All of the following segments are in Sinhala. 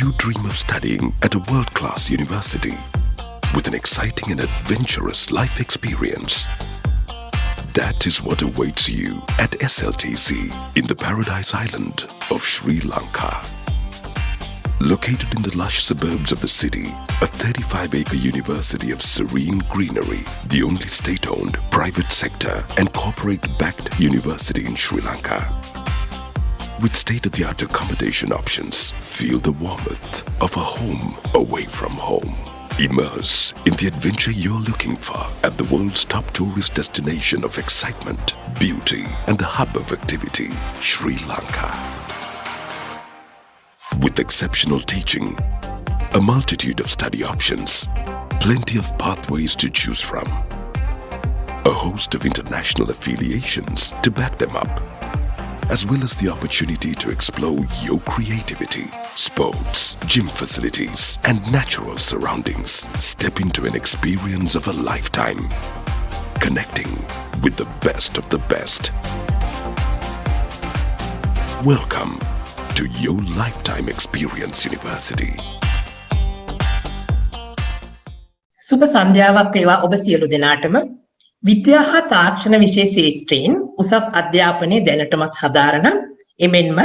you dream of studying at a world-class university with an exciting and adventurous life experience? That is what awaits you at SLTC in the Paradise Island of Sri Lanka. Located in the lush suburbs of the city, a 35-acre university of serene greenery, the only state-owned, private sector and corporate-backed university in Sri Lanka. With state-of-the-art accommodation options, feel the warmth of a home away from home. Immerse in the adventure you're looking for at the world's top tourist destination of excitement, beauty, and the hub of activity, Sri Lanka. With exceptional teaching, a multitude of study options, plenty of pathways to choose from, a host of international affiliations to back them up, as well as the opportunity to explore your creativity, sports, gym facilities, and natural surroundings. Step into an experience of a lifetime, connecting with the best of the best. Welcome to your Lifetime Experience University. සුබ සන්ධ්‍යාවක් වේවා ඔබ සියලු දෙනාටම. විද්‍යා හා තාක්ෂණ විෂය ශාස්ත්‍රයෙන් උසස් අධ්‍යාපනයේ දැනටමත් හදාරන එමෙන්ම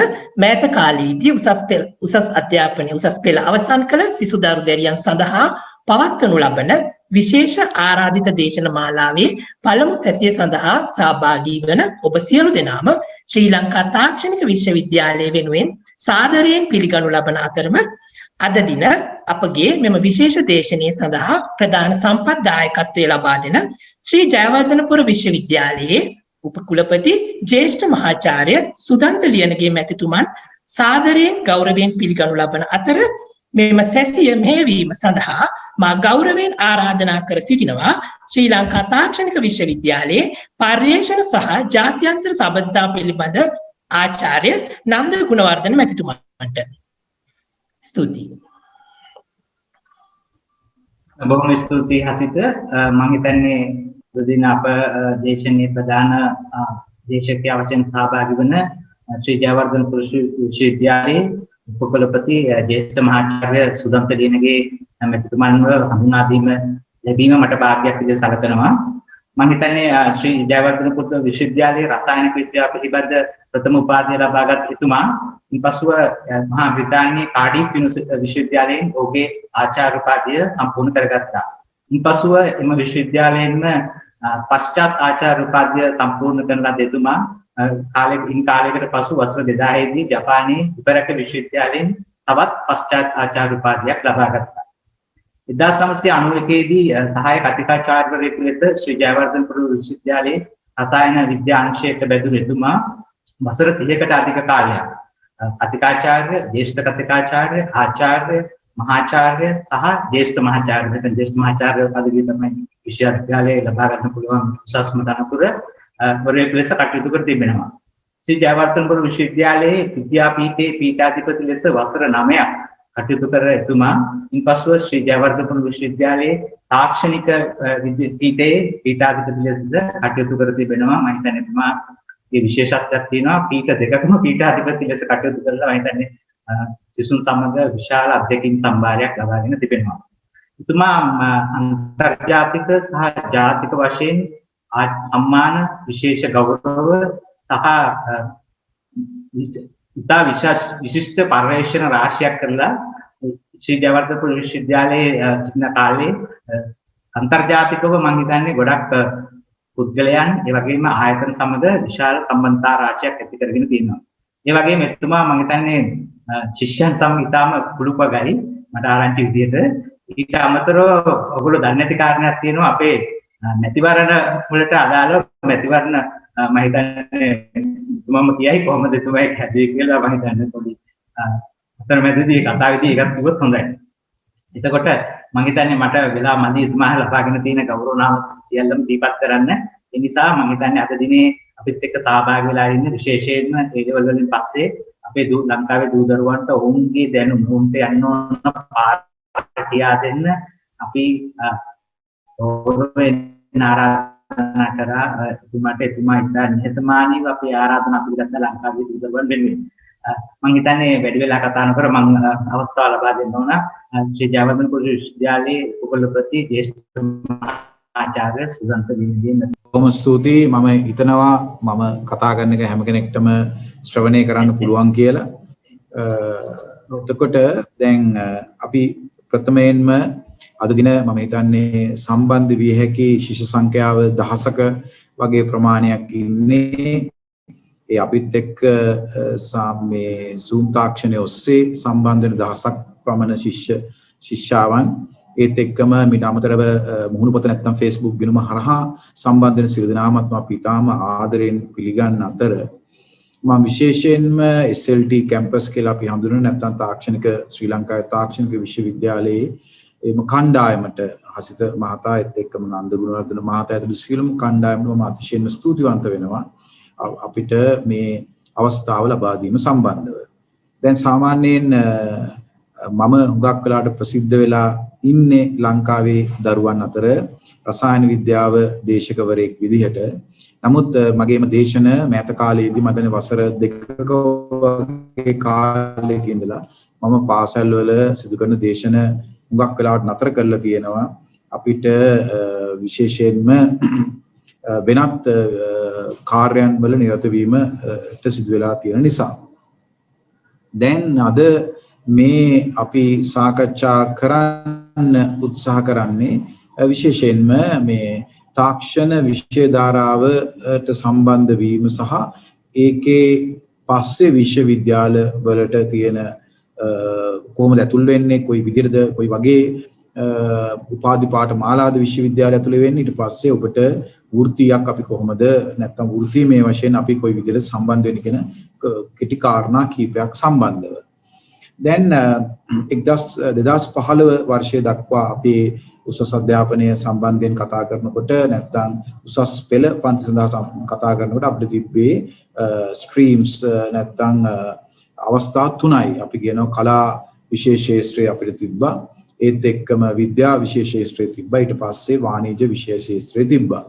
මෑත කාලයේදී උසස් අධ්‍යාපනයේ උසස් පෙළ අවසන් කළ සිසු දරු දැරියන් සඳහා පවත්වනු ලබන විශේෂ ආරාධිත දේශන මාලාවේ පළමු සැසිය සඳහා සහභාගී වන ඔබ සියලු දෙනාම ශ්‍රී ලංකා තාක්ෂණික විශ්වවිද්‍යාලය වෙනුවෙන් සාදරයෙන් පිළිගනු ලබන අතරම අද දින අපගේ මෙම විශේෂ දේශනයේ සඳහා ප්‍රධාන සම්පත් දායකත්වය ලබා දෙන ශ්‍රී ජයවර්ධනපුර විශ්වවිද්‍යාලයේ උපකුලපති ජ්‍යෙෂ්ඨ මහාචාර්ය සුදන්ත ලියනගේ මැතිතුමන් සාදරයෙන් ගෞරවයෙන් පිළිගනු ලබන අතර මෙම සැසිය මෙහෙයවීම සඳහා මා ගෞරවයෙන් ආරාධනා කර සිටිනවා ශ්‍රී ලංකා තාක්ෂණික විශ්වවිද්‍යාලයේ පර්යේෂණ සහ ජාත්‍යන්තර සබඳතා පිළිබඳ ආචාර්ය නන්ද ගුණවර්ධන මැතිතුමන්ට. ස්තුතියි. බොහොම ස්තුතියි හසිත. මම හිතන්නේ දෙදින අප දේශනයේ ප්‍රධාන දේශකයා වශයෙන් සහභාගී වන ශ්‍රී ජයවර්ධනපුර විශ්වවිද්‍යාලයේ උපකුලපති ජ්‍යෙෂ්ඨ මහාචාර්ය සුදන්ත ලියනගේ මැතිතුමන්ව හඳුනා දීම ලැබීම මට භාග්‍යයක් විදිහට සැලකෙනවා. මම හිතන්නේ ශ්‍රී ජයවර්ධනපුර විශ්වවිද්‍යාලයේ රසායනික විද්‍යාව පිළිබඳ ප්‍රථම උපාධිය ලබාගත් එතුමා ඉන්පසුව මහා බ්‍රිතාන්‍යයේ කාඩිෆ් විශ්වවිද්‍යාලයෙන් ඔහුගේ ආචාර්ය උපාධිය සම්පූර්ණ කරගත්තා. ඉන්පසුව එම විශ්වවිද්‍යාලයෙන්ම පශ්චාත් ආචාර්ය උපාධිය සම්පූර්ණ කරන ලද එතුමා කාලයකට පසු වසර 2000 දී ජපානයේ ඉපරක විශ්වවිද්‍යාලයෙන් තවත් පශ්චාත් ආචාර්ය උපාධියක් ලබා ගත්තා. 1991 දී සහායක අධිකාචාර්යවරයෙකු ලෙස ශ්‍රී ජයවර්ධනපුර විශ්වවිද්‍යාලයේ රසායන විද්‍යා අංශයට බැඳුණු එතුමා වසර 30කට අධික කාලයක් අධිකාචාර්ය, ජ්‍යෙෂ්ඨ කතිකාචාර්ය, ආචාර්ය, මහාචාර්ය සහ ජ්‍යෙෂ්ඨ මහාචාර්ය මෙතන ජ්‍යෙෂ්ඨ මහාචාර්ය පදවිය තමයි විශ්වවිද්‍යාලයේ ලබා ගන්න පුළුවන් උසස්ම තනතුර වරයෙකු ලෙස කටයුතු කර තිබෙනවා. ශ්‍රී ජයවර්ධනපුර විශ්වවිද්‍යාලයේ විද්‍යාපීඨයේ පීඨාධිපති ලෙස වසර 9ක් කටයුතු කර එතුමා ඉන්පසුව ශ්‍රී ජයවර්ධනපුර විශ්වවිද්‍යාලයේ තාක්ෂණික පීඨයේ පීඨාධිපති ලෙස කටයුතු කර තිබෙනවා. මම හිතන්නේ එතුමා මේ විශේෂත්වයක් තියෙනවා. පීඨ දෙකකම පීඨාධිපති ලෙස කටයුතු කරලා මම හිතන්නේ සිසුන් සමග විශාල අධ්‍යක්ෂින් සම්භාරයක් ලබාගෙන තිබෙනවා. එතුමා අන්තර්ජාතික සහ ජාතික වශයෙන් සම්මාන, විශේෂ ගෞරව සහ ඉතා විශිෂ්ට පර්යේෂණ රාශියක් කරලා ශ්‍රී ජයවර්ධනපුර විශ්වවිද්‍යාලයේ සිටින කාලේ අන්තර්ජාතිකව මම හිතන්නේ ගොඩක් පුද්ගලයන් ඒ වගේම ආයතන සමග විශාල සම්බන්ධතා රාශියක් ඇති කරගෙන තියෙනවා. ඒ වගේම එතුමා මම හිතන්නේ ශිෂ්‍යයන් සමග ඉතාම කුළුපගයි මට ආරංචි විදියට. ඊට අමතරව ඔයගොල්ලෝ දන්නේ නැති කාරණයක් තියෙනවා අපේ මැතිවරණ වලට අදාළව මැතිවරණ මම හිතන්නේ මම කියයි කොහොමද එතුමා ඒක හැදුවේ කියලා මම හිතන්නේ පොඩි අතරමැදදී කතාවේදී ඒකත් කිව්වොත් හොඳයි. එතකොට මම හිතන්නේ මට වෙලා මදි එතුමා ලබාගෙන තියෙන ගෞරව නාම සියල්ලම සිහිපත් කරන්න. ඒ නිසා මම හිතන්නේ අද දිනේ අපිත් එක්ක සහභාගී වෙලා ඉන්න විශේෂයෙන්ම ඒ ලෙවල් වලින් පස්සේ අපේ ලංකාවේ දූ දරුවන්ට ඔවුන්ගේ දැනුම උන්ට යන්න ඕන පාටියා දෙන්න අපි ගෞරවයෙන් ආරාධනා කරා. එතුමාට එතුමා ඉතා නිහතමානීව අපි ආරාධනා පිළිගත්ත ලංකාවේ දූ දරුවන් වෙනුවෙන්. මම හිතන්නේ වැඩි වෙලා කතා නොකර මම අවස්ථාව ලබා දෙන්න ඕන ශ්‍රී ජයවර්ධන පුරුෂ විශ්වවිද්‍යාලයේ උපකුලපති ජ්‍යෙෂ්ඨ ආචාර්ය සුසන්ත දිනදීන. බොහොම ස්තුතියි. මම හිතනවා මම කතා කරන එක හැම කෙනෙක්ටම ශ්‍රවණය කරන්න පුළුවන් කියලා. එතකොට දැන් අපි ප්‍රථමයෙන්ම අද දින මම හිතන්නේ සම්බන්ධ විය හැකි ශිෂ්‍ය සංඛ්‍යාව 10ක වගේ ප්‍රමාණයක් ඉන්නේ. ඒ අපිත් එක්ක මේ Zoom තාක්ෂණය ඔස්සේ සම්බන්ධ වෙන 10ක් පමණ ශිෂ්‍යාවන් ඒත් එක්කම මීට අමතරව මුහුණුපත නැත්නම් Facebook ගිණුම හරහා සම්බන්ධ වෙන සියලු දෙනාමත් අපි ඉතාම ආදරෙන් පිළිගන්න අතර මම විශේෂයෙන්ම SLT කැම්පස් කියලා අපි හඳුනන නැත්නම් තාක්ෂණික ශ්‍රී ලංකාවේ තාක්ෂණික විශ්වවිද්‍යාලයේ එම කණ්ඩායමට හසිත මහතා එත් එක්කම නන්ද ගුණවර්ධන මහතා ඇතුළු සියලුම කණ්ඩායමට මම අතිශයින්ම ස්තුතිවන්ත වෙනවා අපිට මේ අවස්ථාව ලබා දීම සම්බන්ධව. දැන් සාමාන්‍යයෙන් මම හුඟක් වෙලාට ප්‍රසිද්ධ වෙලා ඉන්නේ ලංකාවේ දරුවන් අතර රසායන විද්‍යාව දේශකවරයෙක් විදිහට. නමුත් මගේම දේශන මෑත කාලයේදී මම දැන් වසර 2ක වගේ කාලයක ඉඳලා මම පාසල් වල සිදු කරන දේශන හුඟක් වෙලාවට නතර කරලා තියෙනවා. අපිට විශේෂයෙන්ම වෙනත් කාර්යයන් වල නිරත වීමට සිදු වෙලා තියෙන නිසා. දැන් අද මේ අපි සාකච්ඡා කරන්න උත්සාහ කරන්නේ විශේෂයෙන්ම මේ තාක්ෂණ විෂය ධාරාවට සම්බන්ධ වීම සහ ඒකේ පස්සේ විශ්වවිද්‍යාල වලට තියෙන කොහොමද ඇතුල් වෙන්නේ කොයි විදිහටද කොයි වගේ උපාධි පාඨමාලාද විශ්වවිද්‍යාලය ඇතුළේ වෙන්නේ ඊට පස්සේ ඔබට වෘත්තියක් අපි කොහොමද නැත්නම් වෘත්තීමේ වශයෙන් අපි කොයි විදිහට සම්බන්ධ වෙන්නේ කියන කෙටි කාරණා කීපයක් සම්බන්ධව. දැන් 2015 වර්ෂය දක්වා අපේ උසස් අධ්‍යාපනය සම්බන්ධයෙන් කතා කරනකොට නැත්නම් උසස් පෙළ පන්ති සඳහා කතා කරනකොට අපිට තිබ්බේ ස්ට්‍රීම්ස් නැත්නම් අවස්ථා තුනයි. අපි කියනවා කලා විශේෂ ශාස්ත්‍රය අපිට තිබ්බා. ඒත් එක්කම විද්‍යා විශේෂ ශාස්ත්‍රය තිබ්බා. ඊට පස්සේ වාණිජ්‍ය විශේෂ ශාස්ත්‍රය තිබ්බා.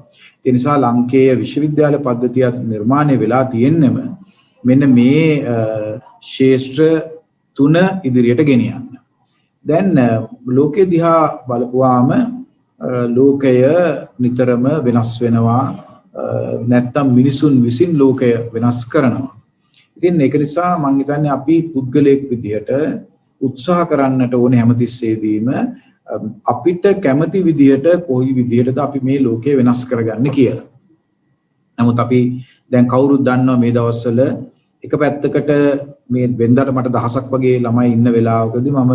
ඒ නිසා ලංකේය විශ්වවිද්‍යාල පද්ධතිය නිර්මාණය වෙලා තියෙන්නම මෙන්න මේ ශාස්ත්‍ර තුන ඉදිරියට ගෙනියන්න. දැන් ලෝකෙ දිහා බලපුවාම ලෝකය නිතරම වෙනස් වෙනවා. නැත්තම් මිනිසුන් විසින් ලෝකය වෙනස් කරනවා. ඉතින් ඒක නිසා මම හිතන්නේ අපි පුද්ගලයෙක් විදිහට උත්සාහ කරන්නට ඕනේ හැමතිස්සෙදීම අපිට කැමති විදිහට කොයි විදිහටද අපි මේ ලෝකය වෙනස් කරගන්නේ කියලා. නමුත් අපි දැන් කවුරුත් දන්නවා මේ දවස්වල එක පැත්තකට මේ වෙනදාට මට දහසක් වගේ ළමයි ඉන්න වෙලාවකදී මම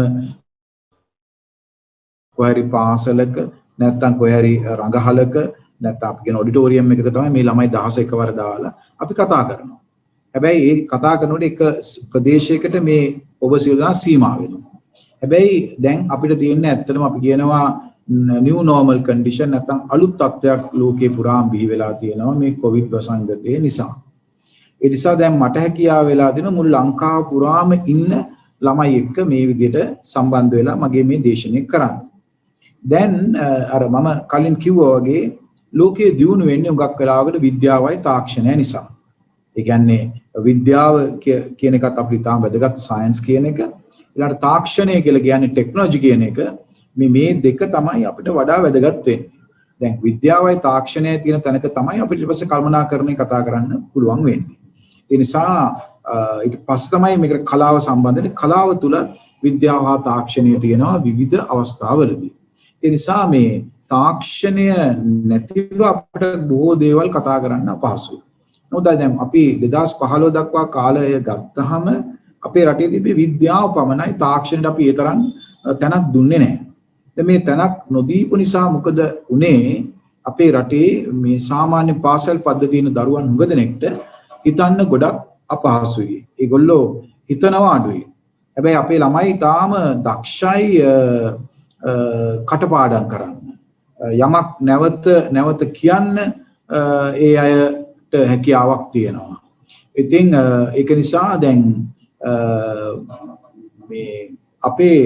කොහරි පාසලක නැත්නම් කොහරි රඟහලක නැත්නම් අපි කියන ඔඩිටෝරියම් එකක තමයි මේ ළමයි 10 එකවර දාලා අපි කතා කරනවා. හැබැයි ඒ කතා කරනකොට එක ප්‍රදේශයකට මේ ඔබ සියලු දෙනා සීමා වෙනවා. හැබැයි දැන් අපිට තියෙන්නේ ඇත්තටම අපි කියනවා new normal condition නැත්නම් අලුත් තත්ත්වයක් ලෝකේ පුරාම බිහි වෙලා තියෙනවා මේ කොවිඩ් වසංගතය නිසා. ඒ නිසා දැන් මට හැකියාව වෙලා දෙන මුළු ලංකාව පුරාම ඉන්න ළමයි එක්ක මේ විදිහට සම්බන්ධ වෙලා මගේ මේ දේශනය කරන්න. දැන් අර මම කලින් කිව්වා වගේ ලෝකයේ දියුණු වෙන්නේ උගක් වෙලාවකට විද්‍යාවයි තාක්ෂණය නිසා. ඒ කියන්නේ විද්‍යාව කියන එකත් අපිට තාම වැදගත් සයන්ස් කියන එක. ඊළඟට තාක්ෂණය කියලා කියන්නේ ටෙක්නොලොජි කියන එක. මේ දෙක තමයි අපිට වඩා වැදගත් වෙන්නේ. දැන් විද්‍යාවයි තාක්ෂණයයි තියෙන තැනක තමයි අපිට ඊට පස්සේ කල්පනාකරණය කතා කරන්න පුළුවන් වෙන්නේ. ඒ නිසා ඊට පස්සේ තමයි මේකට කලාව සම්බන්ධ වෙන්නේ. කලාව තුල විද්‍යාව හා තාක්ෂණය තියෙනවා විවිධ අවස්ථාවලදී. ඒ නිසා මේ තාක්ෂණය නැතිව අපිට බොහෝ දේවල් කතා කරන්න අපහසුයි. නමුත් දැන් අපි 2015 දක්වා කාලය ගත්තාම අපේ රටේ තිබෙන විද්‍යාව පමණයි තාක්ෂණයට අපි ඒ තරම් තැනක් දුන්නේ නැහැ. දැන් මේ තැනක් නොදීපු නිසා මොකද උනේ අපේ රටේ මේ සාමාන්‍ය පාසල් පද්ධතියේ දරුවන් හුඟ දෙනෙක්ට හිතන්න ගොඩක් අපහසුයි. ඒගොල්ලෝ හිතනවා අඩුයි. හැබැයි අපේ ළමයි තාම දක්ෂයි කටපාඩම් කරන්න. යමක් නැවත කියන්න ඒ අයට හැකියාවක් තියෙනවා. ඉතින් ඒක නිසා දැන් මේ අපේ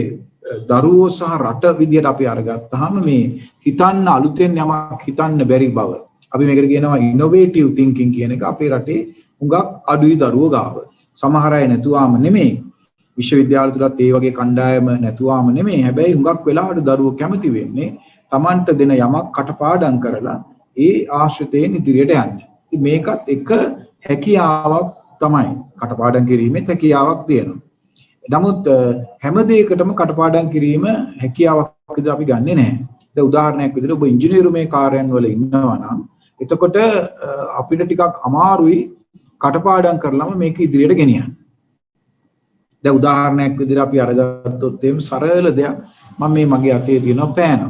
දරුවෝ සහ රට විදියට අපි අරගත්තාම මේ හිතන්න අලුතෙන් යමක් හිතන්න බැරි බව. අපි මේකට කියනවා ඉනොවේටිව් තින්කින් කියන එක අපේ රටේ හුඟක් අඩුයි දරුවෝ ගාව. සමහර අය නැතුවාම නෙමෙයි. විශ්වවිද්‍යාල තුලත් ඒ වගේ කණ්ඩායම නැතුවාම නෙමෙයි. හැබැයි හුඟක් වෙලාවට දරුවෝ කැමති වෙන්නේ Tamanට දෙන යමක් කටපාඩම් කරලා ඒ ආශ්‍රිතයෙන් ඉදිරියට යන්න. ඉතින් මේකත් එක හැකියාවක් තමයි. කටපාඩම් කිරීමේ හැකියාවක් තියෙනවා. නමුත් හැම දෙයකටම කටපාඩම් කිරීම හැකියාවක් විදිහට අපි ගන්නෙ නැහැ. දැන් උදාහරණයක් විදිහට ඔබ ඉංජිනේරුමේ කාර්යයන් වල ඉන්නවා නම් එතකොට අපිට ටිකක් අමාරුයි කටපාඩම් කරලම මේක ඉදිරියට ගෙනියන්න. දැන් උදාහරණයක් විදිහට අපි අරගත්තොත් එම් සරල දෙයක් මම මේ මගේ අතේ තියෙන පෑන.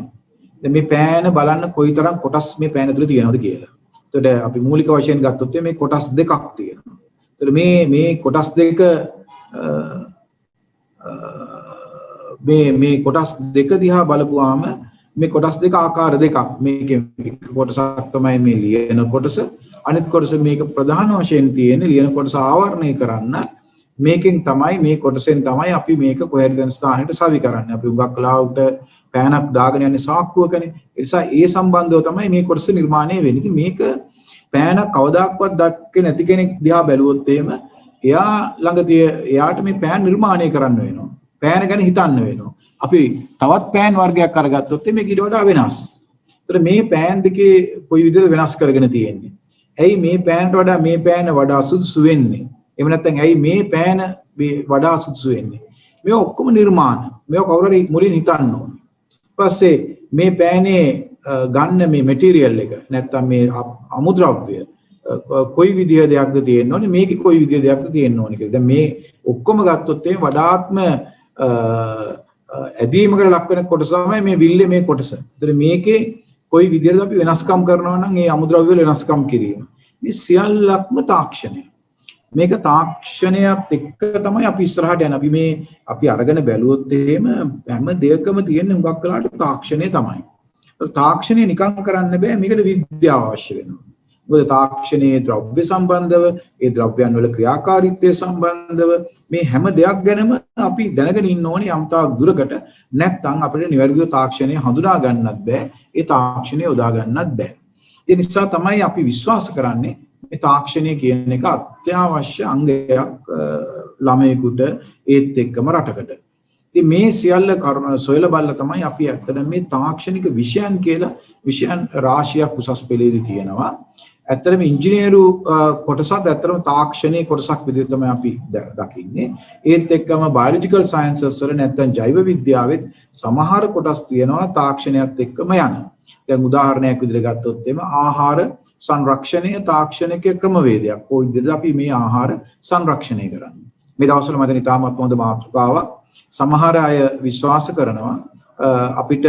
දැන් මේ පෑන බලන්න කොයිතරම් කොටස් මේ පෑන ඇතුලේ තියෙනවද කියලා. එතකොට අපි මූලික වශයෙන් ගත්තොත් මේ කොටස් දෙකක් තියෙනවා. එතකොට මේ කොටස් දෙක මේ කොටස් දෙක දිහා බලපුවාම මේ කොටස් දෙක ආකාර දෙකක්. මේකේ එක කොටසක් තමයි මේ ලියන කොටස. අනිත් කොටස මේක ප්‍රධාන වශයෙන් තියෙන ලියන කොටස ආවරණය කරන්න. මේකෙන් තමයි මේ කොටසෙන් තමයි අපි මේක කොහෙද යන ස්ථානෙට සවි කරන්නේ. අපි උගක් කලාවට පෑනක් දාගෙන යන්නේ සාක්කුවකනේ. ඒ නිසා ඒ සම්බන්ධව තමයි මේ කොටස නිර්මාණය වෙන්නේ. ඉතින් මේක පෑනක් කවදාක්වත් දැක්කේ නැති කෙනෙක් දිහා බැලුවොත් එහෙම එයා ළඟ එයාට මේ පෑන් නිර්මාණය කරන්න වෙනවා. පෑන ගැන හිතන්න වෙනවා. අපි තවත් පෑන් වර්ගයක් අරගත්තොත් මේක ඊට වඩා වෙනස්. ඒතර මේ පෑන් දෙකේ කොයි විදිහට වෙනස් කරගෙන තියෙන්නේ? ඇයි මේ පෑන්ට වඩා මේ පෑන වඩා සුදුසු වෙන්නේ? එහෙම නැත්නම් ඇයි මේ පෑන වඩා සුදුසු වෙන්නේ? මේ ඔක්කොම නිර්මාණ. මේක කවුරු හරි මුලින් හිතන්න ඕනේ. ඊපස්සේ මේ පෑනේ ගන්න මේ මැටීරියල් එක නැත්නම් මේ අමුද්‍රව්‍ය කොයි විදිහ දෙයක්ද තියෙන්න ඕනේ? මේකේ කොයි විදිහ දෙයක්ද තියෙන්න ඕනේ කියලා. දැන් මේ ඔක්කොම ගත්තොත් ඒ වඩාත්ම ඇදීමකට ලක් වෙන කොටස තමයි මේ විල්ලේ මේ කොටස. ඒතර මේකේ කොයි විදිහටද අපි වෙනස්කම් කරනවා නම් ඒ අමුද්‍රව්‍ය වල වෙනස්කම් කිරීම. මේ සියල්ලක්ම තාක්ෂණය. මේක තාක්ෂණයත් එක්ක තමයි අපි ඉස්සරහට යන්නේ. අපි අරගෙන බැලුවොත් එහෙම හැම දෙයකම තියෙන හුඟක් වෙලාට තාක්ෂණය තමයි. තාක්ෂණය නිකන් කරන්න බෑ. මේකට විද්‍යාව අවශ්‍ය වෙනවා. මොකද තාක්ෂණයේ ද්‍රව්‍ය සම්බන්ධව, ඒ ද්‍රව්‍යයන් වල ක්‍රියාකාරීත්වය සම්බන්ධව මේ හැම දෙයක් ගැනම අපි දැනගෙන ඉන්න ඕනේ යම්තාක් දුරකට. නැත්නම් අපිට නිවැරදිව තාක්ෂණය හඳුනා ගන්නත් බෑ. ඒ තාක්ෂණය යොදා ගන්නත් බෑ. ඒ නිසා තමයි අපි විශ්වාස කරන්නේ මේ තාක්ෂණය කියන එක අත්‍යවශ්‍ය අංගයක් ළමයෙකුට ඒත් එක්කම රටකට. ඉතින් මේ සියල්ල සොයලා බලලා තමයි අපි ඇත්තටම මේ තාක්ෂණික විෂයන් කියලා විෂයන් රාශියක් උසස් පෙළේදී තියෙනවා. ඇත්තටම ඉංජිනේරු කොටසත් ඇත්තටම තාක්ෂණයේ කොටසක් විදිහට තමයි අපි දකින්නේ. ඒත් එක්කම බයොලොජිකල් සයන්සස් වල නැත්නම් ජෛව විද්‍යාවෙත් සමහර කොටස් තියෙනවා තාක්ෂණයත් එක්කම යන. දැන් උදාහරණයක් විදිහට ගත්තොත් එම ආහාර සංරක්ෂණය තාක්ෂණික ක්‍රමවේදයක්. කොයි විදිහට අපි මේ ආහාර සංරක්ෂණය කරන්නේ. මේ දවස්වල මම හිතන්නේ තාමත් හොඳ මාතෘකාවක්. සමහර අය විශ්වාස කරනවා අපිට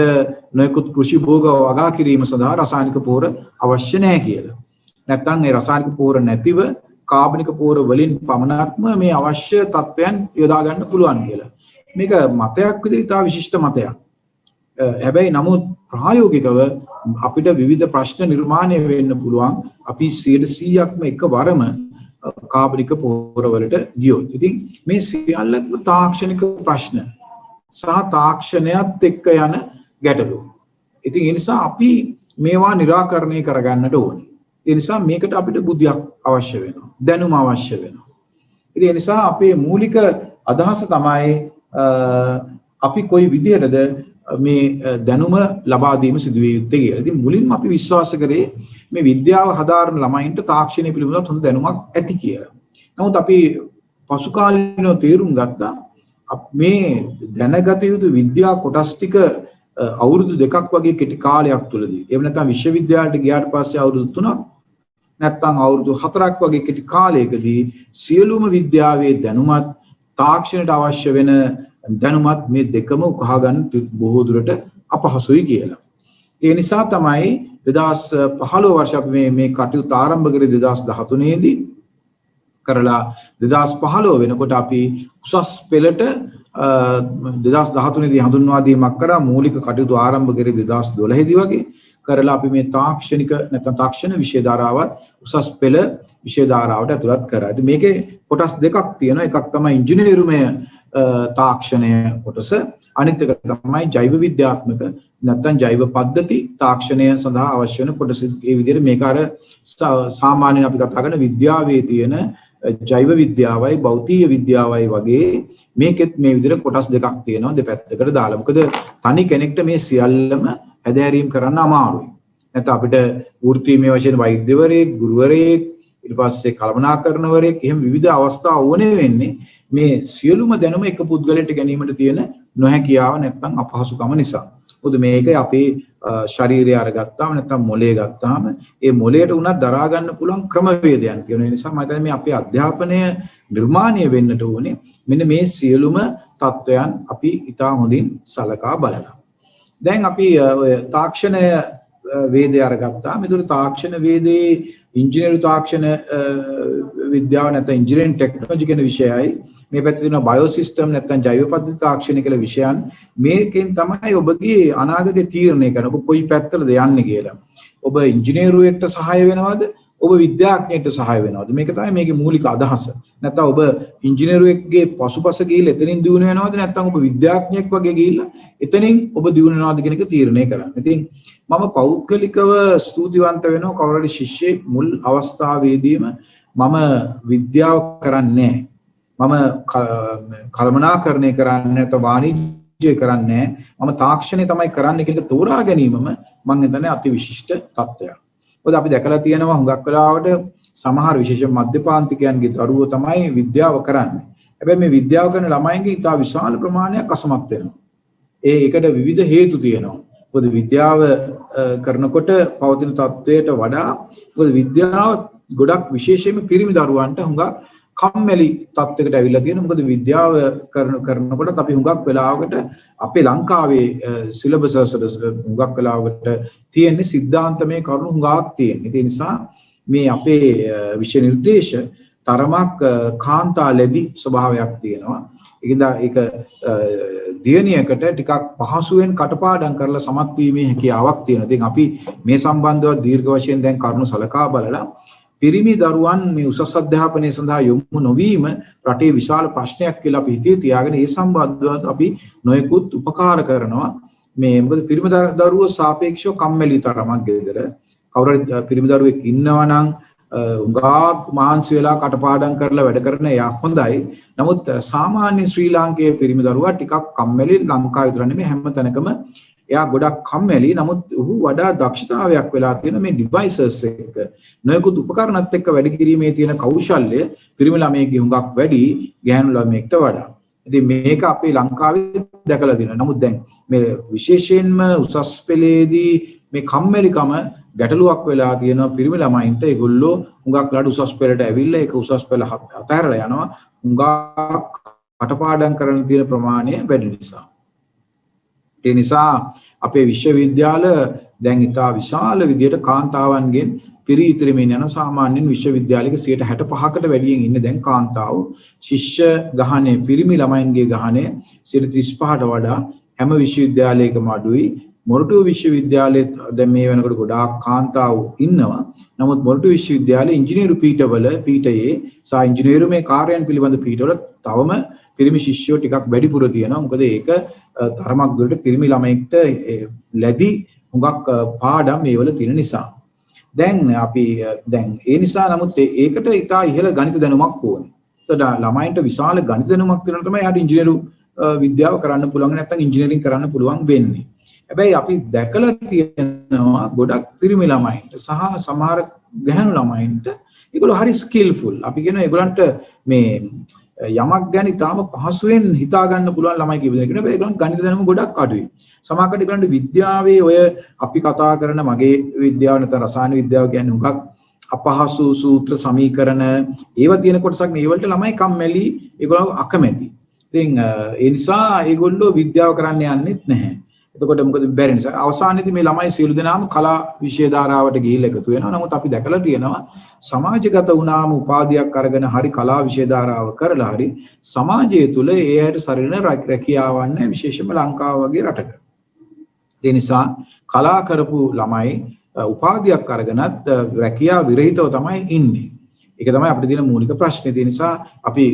නොයෙකුත් කෘෂි භෝග වගා කිරීම සඳහා රසායනික පොහොර අවශ්‍ය නැහැ කියලා. නැත්නම් ඒ රසායනික පොහොර නැතිව කාබනික පොහොර වලින් පමණක්ම මේ අවශ්‍ය තත්වයන් යොදා ගන්න පුළුවන් කියලා. මේක මතයක් විදිහට විශිෂ්ට මතයක්. හැබැයි නමුත් ප්‍රායෝගිකව අපිට විවිධ ප්‍රශ්න නිර්මාණය වෙන්න පුළුවන්. අපි 100%ක්ම එකවරම කාබනික පොහොර වලට ගියොත්. ඉතින් මේ සියල්ලක්ම තාක්ෂණික ප්‍රශ්න සහ තාක්ෂණයත් එක්ක යන ගැටලු. ඉතින් ඒ නිසා අපි මේවා निराකරණය කරගන්නට ඕනේ. ඒ නිසා මේකට අපිට බුද්ධියක් අවශ්‍ය වෙනවා. දැනුම අවශ්‍ය වෙනවා. ඉතින් ඒ නිසා අපේ මූලික අදහස තමයි අපි කොයි විදිහටද මේ දැනුම ලබා දීම සිදු වේ යුත්තේ කියලා. ඉතින් මුලින්ම අපි විශ්වාස කරේ මේ විද්‍යාව හදාරන ළමයින්ට තාක්ෂණය පිළිබඳව හොඳ දැනුමක් ඇති කියලා. නමුත් අපි පසු කාලීනව තේරුම් ගත්තා මේ දැනගත යුතු විද්‍යා කොටස් ටික අවුරුදු 2ක් වගේ කෙටි කාලයක් තුලදී එහෙම නැත්නම් විශ්වවිද්‍යාලයට ගියාට පස්සේ අවුරුදු 3ක් නැත්නම් අවුරුදු 4ක් වගේ කෙටි කාලයකදී සියලුම විද්‍යාවේ දැනුමත් තාක්ෂණයට අවශ්‍ය වෙන දැනුමත් මේ දෙකම උකහා ගන්න බොහෝ දුරට අපහසුයි කියලා. ඒ නිසා තමයි 2015 වර්ෂ අපි මේ කටයුතු ආරම්භ කරේ 2013 දී කරලා 2015 වෙනකොට අපි උසස් පෙළට 2013 දී හඳුන්වා දීමක් කරා. මූලික කටයුතු ආරම්භ කරේ 2012 දී වගේ කරලා අපි මේ තාක්ෂණික නැත්නම් තාක්ෂණ විෂය ධාරාවත් උසස් පෙළ විෂය ධාරාවට ඇතුළත් කරා. ඉතින් මේකේ කොටස් දෙකක් තියෙනවා. එකක් තමයි ඉංජිනේරුමය තාක්ෂණය කොටස, අනිත් එක තමයි ජෛව විද්‍යාත්මක නැත්නම් ජෛව පද්ධති තාක්ෂණය සඳහා අවශ්‍ය වෙන කොටස. ඒ විදිහට මේක අර සාමාන්‍යයෙන් අපි කතා කරන විද්‍යාවේ තියෙන ජෛව විද්‍යාවයි භෞතික විද්‍යාවයි වගේ මේකෙත් මේ විදිහට කොටස් දෙකක් තියෙනවා දෙපැත්තකට දාලා. මොකද තනි කෙනෙක්ට මේ සියල්ලම හැදෑරීම් කරන්න අමාරුයි. නැත්නම් අපිට වෘත්තීමය වශයෙන් වෛද්‍යවරයෙක්, ගුරුවරයෙක්, ඊට පස්සේ කළමනාකරණවරයෙක් එහෙම විවිධ අවස්ථා ඕනේ වෙන්නේ මේ සියලුම දැනුම එක පුද්ගලයාට ගැනීමට තියෙන නොහැකියාව නැත්නම් අපහසුකම නිසා. මොකද මේක අපේ ශරීරය අරගත්තාම නැත්නම් මොළය ගත්තාම ඒ මොළයට උනත් දරා ගන්න පුළුවන් ක්‍රමවේදයන් තියෙන නිසා මම හිතන්නේ මේ අපේ අධ්‍යාපනය නිර්මාණය වෙන්නට ඕනේ මෙන්න මේ සියලුම තත්වයන් අපි ඉතා හොඳින් සලකා බලනවා. දැන් අපි තාක්ෂණය වේදය අරගත්තා. මෙතන තාක්ෂණ වේදයේ ඉංජිනේරු තාක්ෂණ විද්‍යාව නැත්නම් ඉංජිනේරින් ටෙක්නොලොජි කියන විෂයයි මේ පැත්තේ තියෙන බයෝ සිස්ටම් නැත්නම් ජෛව පද්ධති තාක්ෂණය කියලා විෂයන් මේකෙන් තමයි ඔබගේ අනාගතය තීරණය කරන්නේ. ඔබ කොයි පැත්තටද යන්නේ කියලා. ඔබ ඉංජිනේරුවෙක්ට සහාය වෙනවද? ඔබ විද්‍යාඥයෙක්ට සහාය වෙනවද? මේක තමයි මේකේ මූලික අදහස. නැත්නම් ඔබ ඉංජිනේරුවෙක්ගේ පසුපස ගිහිල්ලා එතනින් දියුණු වෙනවද? නැත්නම් ඔබ විද්‍යාඥයෙක් වගේ ගිහිල්ලා එතනින් ඔබ දියුණු වෙනවද කියන එක තීරණය කරන්න. ඉතින් මම පෞද්ගලිකව ස්තුතිවන්ත වෙනවා කවුරු හරි ශිෂ්‍යෙක් මුල් අවස්ථාවේදීම මම විද්‍යාව කරන්නේ මම කළමනාකරණය කරන්නේ නැත්නම් වාණිජ්‍ය කරන්නේ මම තාක්ෂණය තමයි කරන්නේ කියන එක තෝරා ගැනීමම මම හිතන්නේ අති විශිෂ්ට තත්ත්වයක්. මොකද අපි දැකලා තියෙනවා හුඟක් වෙලාවට සමහර විශේෂ මධ්‍යපාන්තිකයන්ගේ දරුවෝ තමයි විද්‍යාව කරන්නේ. හැබැයි මේ විද්‍යාව කරන ළමයින්ගේ ඉතා විශාල ප්‍රමාණයක් අසමත් වෙනවා. ඒකට විවිධ හේතු තියෙනවා. මොකද විද්‍යාව කරනකොට පවතින තත්ත්වයට වඩා මොකද විද්‍යාව ගොඩක් විශේෂයෙන්ම පිරිමි දරුවන්ට හුඟක් කම්මැලි තත්යකට ඇවිල්ලා තියෙනවා. මොකද විද්‍යාව කරනකොට අපි හුඟක් වෙලාවකට අපේ ලංකාවේ සිලබස් වලට හුඟක් වෙලාවකට තියෙන්නේ සිද්ධාන්තමය කරුණු හුඟක් තියෙනවා. ඒ නිසා මේ අපේ විෂය නිර්දේශ තරමක් කාන්තාලෙදි ස්වභාවයක් තියෙනවා. ඒක දියණියකට ටිකක් පහසුවෙන් කටපාඩම් කරලා සමත් වීමේ හැකියාවක් තියෙනවා. ඉතින් අපි මේ සම්බන්ධව දීර්ඝ වශයෙන් දැන් කරුණු සලකා බලලා පිරිමි දරුවන් මේ උසස් අධ්‍යාපනය සඳහා යොමු නොවීම රටේ විශාල ප්‍රශ්නයක් කියලා අපි හිතේ තියාගෙන ඒ සම්බන්ධව අපි නොයෙකුත් උපකාර කරනවා. මේ මොකද පිරිමි දරුවෝ සාපේක්ෂව කම්මැලි තරමක් ගෙදර කවුරු හරි පිරිමි දරුවෙක් ඉන්නවා නම් උඟා මාන්සි වෙලා කටපාඩම් කරලා වැඩ කරන එයා හොඳයි. නමුත් සාමාන්‍ය ශ්‍රී ලාංකේය පිරිමි දරුවා ටිකක් කම්මැලි. ලංකාවේ විතර නෙමෙයි හැම තැනකම එයා ගොඩක් කම්මැලි. නමුත් ඔහු වඩා දක්ෂතාවයක් වෙලා තියෙන මේ ඩිවයිසස් එක නොයෙකුත් උපකරණත් එක්ක වැඩ කිරීමේ තියෙන කෞශල්‍ය පිරිමි ළමයෙක්ගේ හුඟක් වැඩි ගැහැණු ළමයෙක්ට වඩා. ඉතින් මේක අපේ ලංකාවේ දැකලා තියෙනවා. නමුත් දැන් මේ විශේෂයෙන්ම උසස් පෙළේදී මේ කම්මැලිකම ගැටලුවක් වෙලා තියෙනවා පිරිමි ළමයින්ට. ඒගොල්ලෝ හුඟක් ලාඩ උසස් පෙළට ඇවිල්ලා ඒක උසස් පෙළ අතහැරලා යනවා. හුඟක් කටපාඩම් කරන්න තියෙන ප්‍රමාණය වැඩි නිසා. ඒ නිසා අපේ විශ්වවිද්‍යාල දැන් ඉතා විශාල විදියට කාන්තාවන්ගෙන් පිරිතිරමින් යන සාමාන්‍යයෙන් විශ්වවිද්‍යාලයක 65%කට වැඩියෙන් ඉන්නේ දැන් කාන්තාවෝ. ශිෂ්‍ය ගහණය පිරිමි ළමයින්ගේ ගහණය 35%ට වඩා හැම විශ්වවිද්‍යාලයකම අඩුයි. මොරටුව විශ්වවිද්‍යාලයේ දැන් මේ වෙනකොට ගොඩාක් කාන්තාවෝ ඉන්නවා. නමුත් මොරටුව විශ්වවිද්‍යාලයේ ඉංජිනේරු පීඨයේ සහ ඉංජිනේරුමේ කාර්යයන් පිළිබඳ පීඨවල තවම පිරිමි ශිෂ්‍යයෝ ටිකක් වැඩිපුර තියෙනවා. මොකද ඒක තරමක් දුරට පිරිමි ළමයින්ට ලැබි හුඟක් පාඩම් මේවල තියෙන නිසා. දැන් අපි දැන් ඒ නිසා නමුත් ඒකට ඉතා ඉහළ ගණිත දැනුමක් ඕනේ. ඒතකොට ළමයින්ට විශාල ගණිත දැනුමක් තියෙනවා තමයි යාට ඉංජිනේරු විද්‍යාව කරන්න පුළුවන් නැත්නම් ඉංජිනේරින් කරන්න පුළුවන් වෙන්නේ. හැබැයි අපි දැකලා තියෙනවා ගොඩක් පිරිමි ළමයින්ට සහ සමහර ගැහැණු ළමයින්ට ඒගොල්ලෝ හරි ස්කිල්ෆුල්. අපි කියනවා ඒගොල්ලන්ට මේ යමක් ගැන ඉතාම පහසුවෙන් හිතා ගන්න පුළුවන් ළමයි කියනවා. ඒගොල්ලෝ ගණිත දැනුම ගොඩක් අඩුයි. සමහරකට ඒගොල්ලන්ට විද්‍යාවේ ඔය අපි කතා කරන මගේ විද්‍යාව නැත්නම් රසායන විද්‍යාව කියන්නේ උගක් අපහසු සූත්‍ර සමීකරණ ඒව තියෙන කොටසක් නේ. ඒවලට ළමයි කම්මැලි, ඒගොල්ලෝ අකමැති. ඉතින් ඒ නිසා ඒගොල්ලෝ විද්‍යාව කරන්න යන්නෙත් නැහැ. එතකොට මොකද බැරි නිසා අවසානයේදී මේ ළමයි සියලු දෙනාම කලා විෂය ධාරාවට ගිහිල්ලා එකතු වෙනවා. නමුත් අපි දැකලා තියෙනවා සමාජගත වුණාම උපාධියක් අරගෙන හරි කලා විෂය ධාරාව කරලා හරි සමාජය තුළ ඒ ඇයට සරිලන රැකියාවක් නැහැ, විශේෂයෙන්ම ලංකාව වගේ රටක. ඒ නිසා කලා කරපු ළමයි උපාධියක් අරගෙනත් රැකියාව විරහිතව තමයි ඉන්නේ. ඒක තමයි අපිට තියෙන මූලික ප්‍රශ්නේ. ඒ නිසා අපි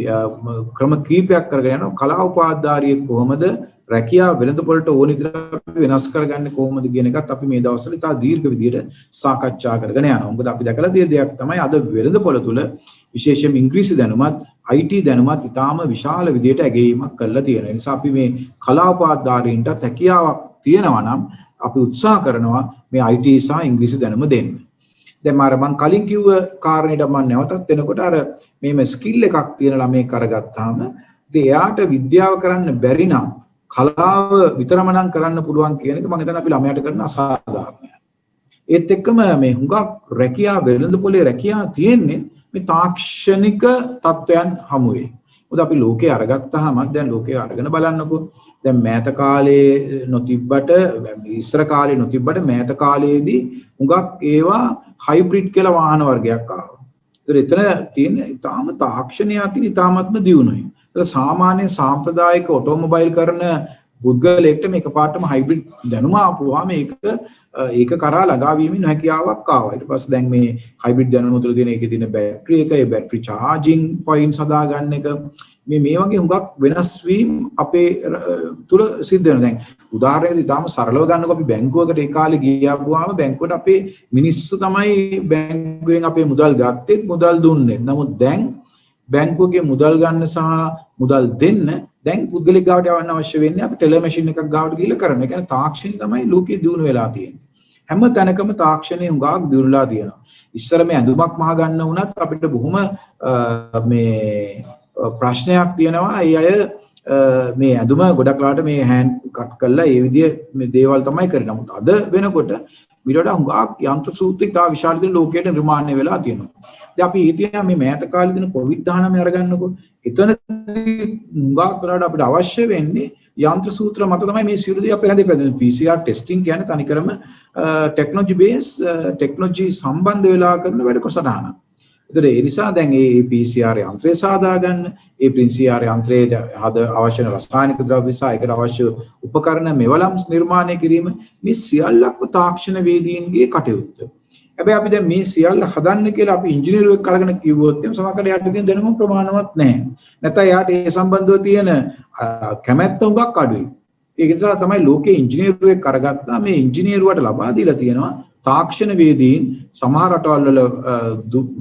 ක්‍රම කීපයක් කරගෙන යනවා. කලා උපාධිධාරියෙක් කොහොමද රැකියාව වෙළඳපොළට ඕන විදිහට වෙනස් කරගන්නේ කොහොමද කියන එකත් අපි මේ දවස්වල ඉතා දීර්ඝ විදිහට සාකච්ඡා කරගෙන යනවා. මොකද අපි දැකලා තියෙන දෙයක් තමයි අද වෙළඳපොළ තුල විශේෂයෙන්ම ඉංග්‍රීසි දැනුමත් IT දැනුමත් ඉතාම විශාල විදියට ඇගයීමක් කරලා තියෙනවා. ඒ නිසා අපි මේ කලාපාධාරීන්ටත් හැකියාවක් තියෙනවා නම් අපි උත්සාහ කරනවා මේ IT සහ ඉංග්‍රීසි දැනුම දෙන්න. දැන් මම කලින් කිව්ව කාරණේට මම නැවතත් එනකොට අර මේම ස්කිල් එකක් තියෙන ළමයෙක් අරගත්තාම ඉතින් එයාට විද්‍යාව කරන්න බැරි නම් කලාව විතරම නම් කරන්න පුළුවන් කියන එක මම හිතන්නේ අපි ළමයාට කරන අසාධාරණයක්. ඒත් එක්කම මේ හුඟක් රැකියාව වෙළඳපොලේ රැකියාව තියෙන්නේ මේ තාක්ෂණික තත්වයන් හමුවේ. මොකද අපි ලෝකේ අරගත්තාම දැන් ලෝකේ අරගෙන බලන්නකෝ. දැන් මෑත කාලේ නොතිබ්බට ඉස්සර කාලේ නොතිබ්බට මෑත කාලේදී හුඟක් ඒවා හයිබ්‍රිඩ් කියලා වාහන වර්ගයක් ආවා. ඒතර එතන තියෙන ඊටාම තාක්ෂණය අතින් ඊටාමත්ම දියුණුවයි. ඒක සාමාන්‍ය සාම්ප්‍රදායික ඔටෝමොබයිල් කරන පුද්ගලයෙක්ට මේක පාටම හයිබ්‍රිඩ් දැනුම ආපුවාම ඒක කරා ළඟා වීමේ නොහැකියාවක් ආවා. ඊට පස්සේ දැන් මේ හයිබ්‍රිඩ් දැනුම තුළ තියෙන ඒකේ තියෙන බැටරි එක, ඒ බැටරි චාර්ජින් පොයින්ට්ස් හදාගන්න එක මේ වගේ හුඟක් වෙනස් වීම අපේ තුළ සිද්ධ වෙනවා. දැන් උදාහරණයක් ඉතාම සරලව ගන්නකො අපි බැංකුවකට ඒ කාලේ ගියාම බැංකුවට අපේ මිනිස්සු තමයි බැංකුවෙන් අපේ මුදල් ගත්තේ මුදල් දුන්නේ. නමුත් දැන් බැංකුවගේ මුදල් ගන්න සහ මුදල් දෙන්න දැන් පුද්ගලික ගාවට යවන්න අවශ්‍ය වෙන්නේ අපි ටෙලර් මැෂින් එකක් ගාවට ගිහිල්ලා කරන. ඒ කියන්නේ තාක්ෂණය තමයි ලෝකේ දියුණු වෙලා තියෙන්නේ. හැම තැනකම තාක්ෂණය හුඟක් දියුණුලා තියෙනවා. ඉස්සර මේ ඇඳුමක් මහ ගන්න වුණත් අපිට බොහොම මේ ප්‍රශ්නයක් තියෙනවා. ඒ අය මේ ඇඳුම ගොඩක් ලාට මේ හෑන්ඩ් කට් කරලා ඒ විදිය මේ දේවල් තමයි කරන්නේ. නමුත් අද වෙනකොට ඊට වඩා හුඟක් යන්ත්‍ර සූත්‍රික තා විශාල දින ලෝකයට නිර්මාණය වෙලා තියෙනවා. දැන් අපි හිතියා මේ මෑත කාලේ දින COVID-19 අරගන්නකො. එතනදී හුඟක් වෙලාවට අපිට අවශ්‍ය වෙන්නේ යන්ත්‍ර සූත්‍ර මත තමයි මේ සියලු දේ අපි හැදේ පැදෙන්නේ. PCR ටෙස්ටිං කියන්නේ තනිකරම ටෙක්නොලොජි සම්බන්ධ වෙලා කරන වැඩ කොටසක්. ඒතර ඒ නිසා දැන් මේ PCR යන්ත්‍රය සාදා ගන්න, ඒ PCR යන්ත්‍රයට අවශ්‍ය රසායනික ද්‍රව්‍ය සහ ඒකට අවශ්‍ය උපකරණ මෙවලම් නිර්මාණය කිරීම මේ සියල්ලක්ම තාක්ෂණ වේදීන්ගේ කටයුත්ත. හැබැයි අපි දැන් මේ සියල්ල හදන්න කියලා අපි ඉංජිනේරුවෙක් අරගෙන කිව්වොත් එම් සමහරකට යාට තියෙන දැනුම ප්‍රමාණවත් නැහැ. නැත්නම් යාට ඒ සම්බන්ධව තියෙන කැමැත්ත උඟක් අඩුයි. ඒක නිසා තමයි ලෝකේ ඉංජිනේරුවෙක් අරගත්තා මේ ඉංජිනේරුවට ලබා දීලා තියෙනවා තාක්ෂණ වේදීන් සමහර රටවල් වල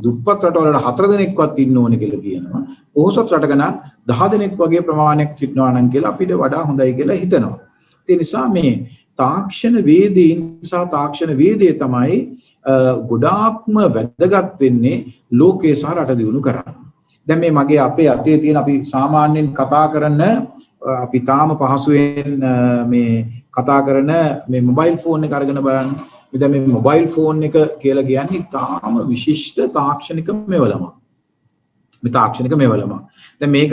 දුප්පත් රටවල් වල 4 දෙනෙක්වත් ඉන්න ඕනේ කියලා කියනවා. පොහොසත් රටක නම් 10 දෙනෙක් වගේ ප්‍රමාණයක් සිටිනවා නම් කියලා අපිට වඩා හොඳයි කියලා හිතනවා. ඒ නිසා මේ තාක්ෂණ වේදීන් සහ තාක්ෂණ වේදේ තමයි ගොඩාක්ම වැදගත් වෙන්නේ ලෝකේ සහ රට දියුණු කරන්න. දැන් මේ මගේ අපේ අතේ තියෙන අපි සාමාන්‍යයෙන් කතා කරන අපි තාම පහසුවෙන් මේ කතා කරන මේ මොබයිල් ෆෝන් එක අරගෙන බලන්න. දැන් මේ මොබයිල් ෆෝන් එක කියලා කියන්නේ තාම විශිෂ්ට තාක්ෂණික මෙවලමක්. මේ තාක්ෂණික මෙවලමක්. දැන් මේක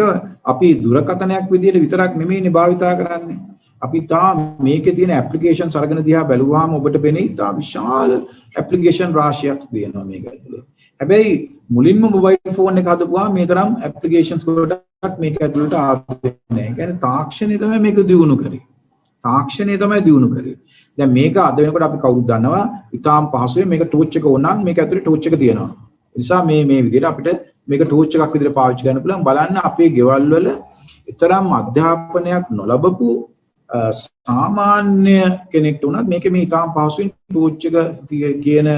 අපි දුරකථනයක් විදිහට විතරක් නෙමෙයිනේ භාවිතා කරන්නේ. අපි තාම මේකේ තියෙන ඇප්ලිකේෂන්ස් අරගෙන දිහා බැලුවාම ඔබට පෙනෙයි තා විශාල ඇප්ලිකේෂන් රාශියක් තියෙනවා මේක ඇතුලේ. හැබැයි මුලින්ම මොබයිල් ෆෝන් එක හදපුවාම මේ තරම් ඇප්ලිකේෂන්ස් ගොඩක් මේක ඇතුළට ආවේ නැහැ. ඒ කියන්නේ තාක්ෂණය තමයි මේක දියුණු කරේ. තාක්ෂණය තමයි දියුණු කරේ. දැන් මේක අද වෙනකොට අපි කවුරුත් දන්නවා ඉතාම පහසුවෙන් මේක ටෝච් එක ඕනනම් මේක ඇතුලේ ටෝච් එක තියෙනවා. ඒ නිසා මේ විදිහට අපිට මේක ටෝච් එකක් විදිහට පාවිච්චි කරන්න පුළුවන්. බලන්න අපේ ගෙවල් වල ඊතරම් අධ්‍යාපනයක් නොලබපු සාමාන්‍ය කෙනෙක්ට උනත් මේක මේ ඉතාම පහසුවෙන් ටෝච් එක කියන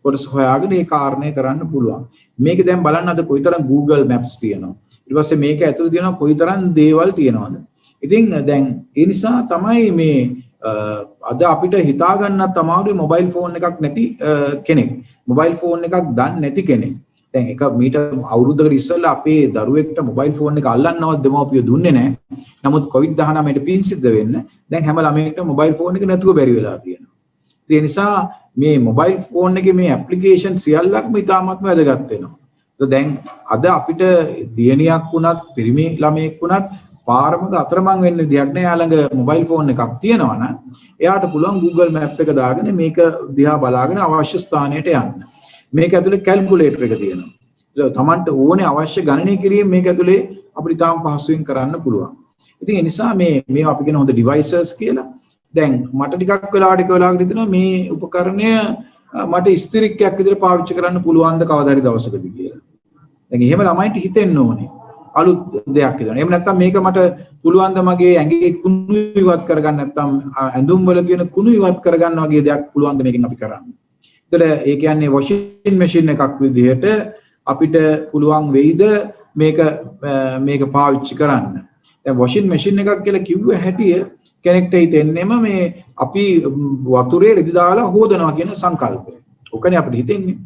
කොටස හොයාගෙන ඒ කාරණේ කරන්න පුළුවන්. මේක දැන් බලන්න අද කොයිතරම් Google Maps තියෙනවා. ඊට පස්සේ මේක ඇතුලේ තියෙනවා කොයිතරම් දේවල් තියෙනවද. ඉතින් දැන් ඒ නිසා තමයි මේ අද අපිට හිතා ගන්නත් අමාරුයි මොබයිල් ෆෝන් එකක් නැති කෙනෙක්. මොබයිල් ෆෝන් එකක් දන්නේ නැති කෙනෙක්. දැන් එක මීට අවුරුද්දකට ඉස්සෙල්ලා අපේ දරුවෙක්ට මොබයිල් ෆෝන් එක අල්ලන්නවත් දෙමව්පියෝ දුන්නේ නැහැ. නමුත් COVID-19ට පින් සිද්ධ වෙන්න දැන් හැම ළමයෙක්ට මොබයිල් ෆෝන් එක නැතුව බැරි වෙලා තියෙනවා. ඒ නිසා මේ මොබයිල් ෆෝන් එකේ මේ ඇප්ලිකේෂන් සියල්ලක්ම ඉතාමත්ම වැදගත් වෙනවා. දැන් අද අපිට දියණියක් වුණත් පිරිමි ළමයෙක් වුණත් පාරමක අතරමං වෙන්න දෙයක් නෑ. යා ළඟ මොබයිල් ෆෝන් එකක් තියෙනවා නම් එයාට පුළුවන් Google Map එක දාගෙන මේක දිහා බලාගෙන අවශ්‍ය ස්ථානයට යන්න. මේක ඇතුලේ කැල්කියුලේටර් එක තියෙනවා. ඒක තමන්ට ඕනේ අවශ්‍ය ගණනය කිරීම මේක ඇතුලේ අපිට තාම පහසුවෙන් කරන්න පුළුවන්. ඉතින් ඒ නිසා මේ අපි කියන හොඳ ඩිවයිසස් කියලා. දැන් මට ටිකක් වෙලාවකට හිතෙනවා මේ උපකරණය මට ස්ථිරිකයක් විදිහට පාවිච්චි කරන්න පුළුවන්ද කවදා හරි දවසකදී කියලා. දැන් එහෙම ළමයින්ට හිතෙන්න ඕනේ. අලුත් දෙයක් කියලා. එහෙම නැත්නම් මේක මට පුළුවන් ද මගේ ඇඟේ කුණු ඉවත් කරගන්න නැත්නම් ඇඳුම් වල තියෙන කුණු ඉවත් කරගන්න වගේ දෙයක් පුළුවන් ද මේකෙන් අපි කරන්න. ඒතර ඒ කියන්නේ වොෂින් මැෂින් එකක් විදිහට අපිට පුළුවන් වෙයිද මේක පාවිච්චි කරන්න. දැන් washing machine එකක් කියලා කිව්ව හැටිය කෙනෙක්ට හිතෙන්නේම මේ අපි වතුරේ රෙදි දාලා හොදනවා කියන සංකල්පය. ඔකනේ අපිට හිතෙන්නේ.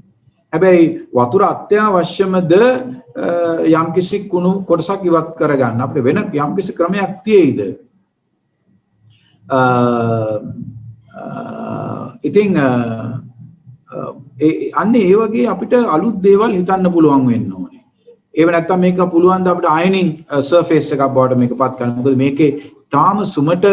හැබැයි වතුර අත්‍යවශ්‍යමද යම්කිසි කුණු කොටසක් ඉවත් කරගන්න අපිට වෙන යම්කිසි ක්‍රමයක් තියෙයිද? ඉතින් අන්නේ ඒ වගේ අපිට අලුත් දේවල් හිතන්න පුළුවන් වෙන්න ඕනේ. ඒව නැත්තම් මේක පුළුවන් ද අපිට අයනින් සර්ෆේස් එකක් බවට මේකපත් කරන්න. මොකද මේකේ තාම සුමට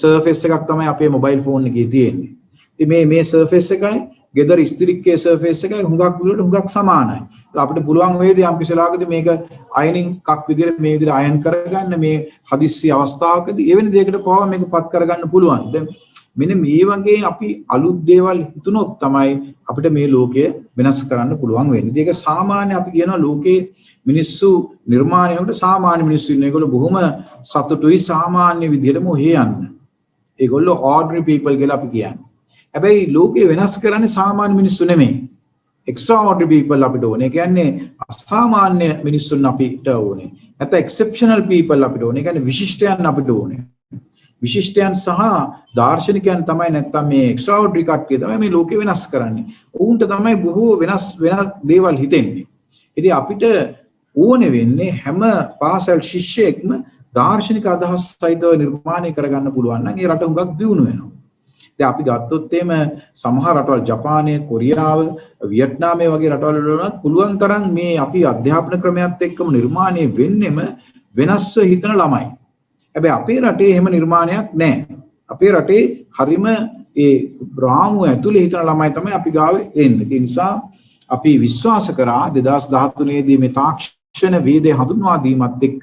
සර්ෆේස් එකක් තමයි අපේ මොබයිල් ෆෝන් එකේ තියෙන්නේ. ඉතින් මේ සර්ෆේස් එකයි ගෙදර ඉස්තිරික්කේ සර්ෆේස් එකයි හුඟක් සමානයි. අපිට පුළුවන් වේද යම් කිසිලාකදී මේක අයනින් එකක් විදිහට මේ විදිහට අයන් කරගන්න මේ හදිස්සි අවස්ථාවකදී එවැනි දෙයකට පවා මේකපත් කරගන්න පුළුවන්. දැන් මෙන්න මේ වගේ අපි අලුත් දේවල් හිතුනොත් තමයි අපිට මේ ලෝකය වෙනස් කරන්න පුළුවන් වෙන්නේ. ඒක සාමාන්‍ය අපි කියනවා ලෝකේ මිනිස්සු නිර්මාණය වලට සාමාන්‍ය මිනිස්සු ඉන්න. ඒගොල්ලෝ බොහොම සතුටුයි සාමාන්‍ය විදිහටම ඔහේ යන්න. ඒගොල්ලෝ ordinary people කියලා අපි කියන්නේ. හැබැයි ලෝකේ වෙනස් කරන්නේ සාමාන්‍ය මිනිස්සු නෙමෙයි. extraordinary people අපිට ඕනේ. ඒ කියන්නේ අසාමාන්‍ය මිනිස්සුන් අපිට ඕනේ. නැත්නම් exceptional people අපිට ඕනේ. ඒ කියන්නේ විශිෂ්ටයන් අපිට ඕනේ. විශිෂ්ටයන් සහ දාර්ශනිකයන් තමයි නැත්නම් මේ extraordinary කට්ටිය තමයි මේ ලෝකේ වෙනස් කරන්නේ. උන්ට තමයි බොහෝ වෙනස් දේවල් හිතෙන්නේ. ඉතින් අපිට ඕනේ වෙන්නේ හැම පාසල් ශිෂ්‍යයෙක්ම දාර්ශනික අදහස් සහිතව නිර්මාණය කරගන්න පුළුවන් නම් ඒ රට හුඟක් දියුණු වෙනවා. දැන් අපි ගත්තොත් එimhe සමහර රටවල් ජපානය, කොරියාව, වියට්නාමය වගේ රටවල් වලත් පුළුවන් තරම් මේ අපි අධ්‍යාපන ක්‍රමයත් එක්කම නිර්මාණය වෙන්නෙම වෙනස්ව හිතන ළමයි. හැබැයි අපේ රටේ එහෙම නිර්මාණයක් නැහැ. අපේ රටේ හරිම ඒ රාමුව ඇතුලේ හිතන ළමයි තමයි අපි ගාවේ එන්නේ. ඒ නිසා අපි විශ්වාස කරා 2013 දී මේ තාක්ෂණ වේදේ හඳුන්වා දීමත් එක්ක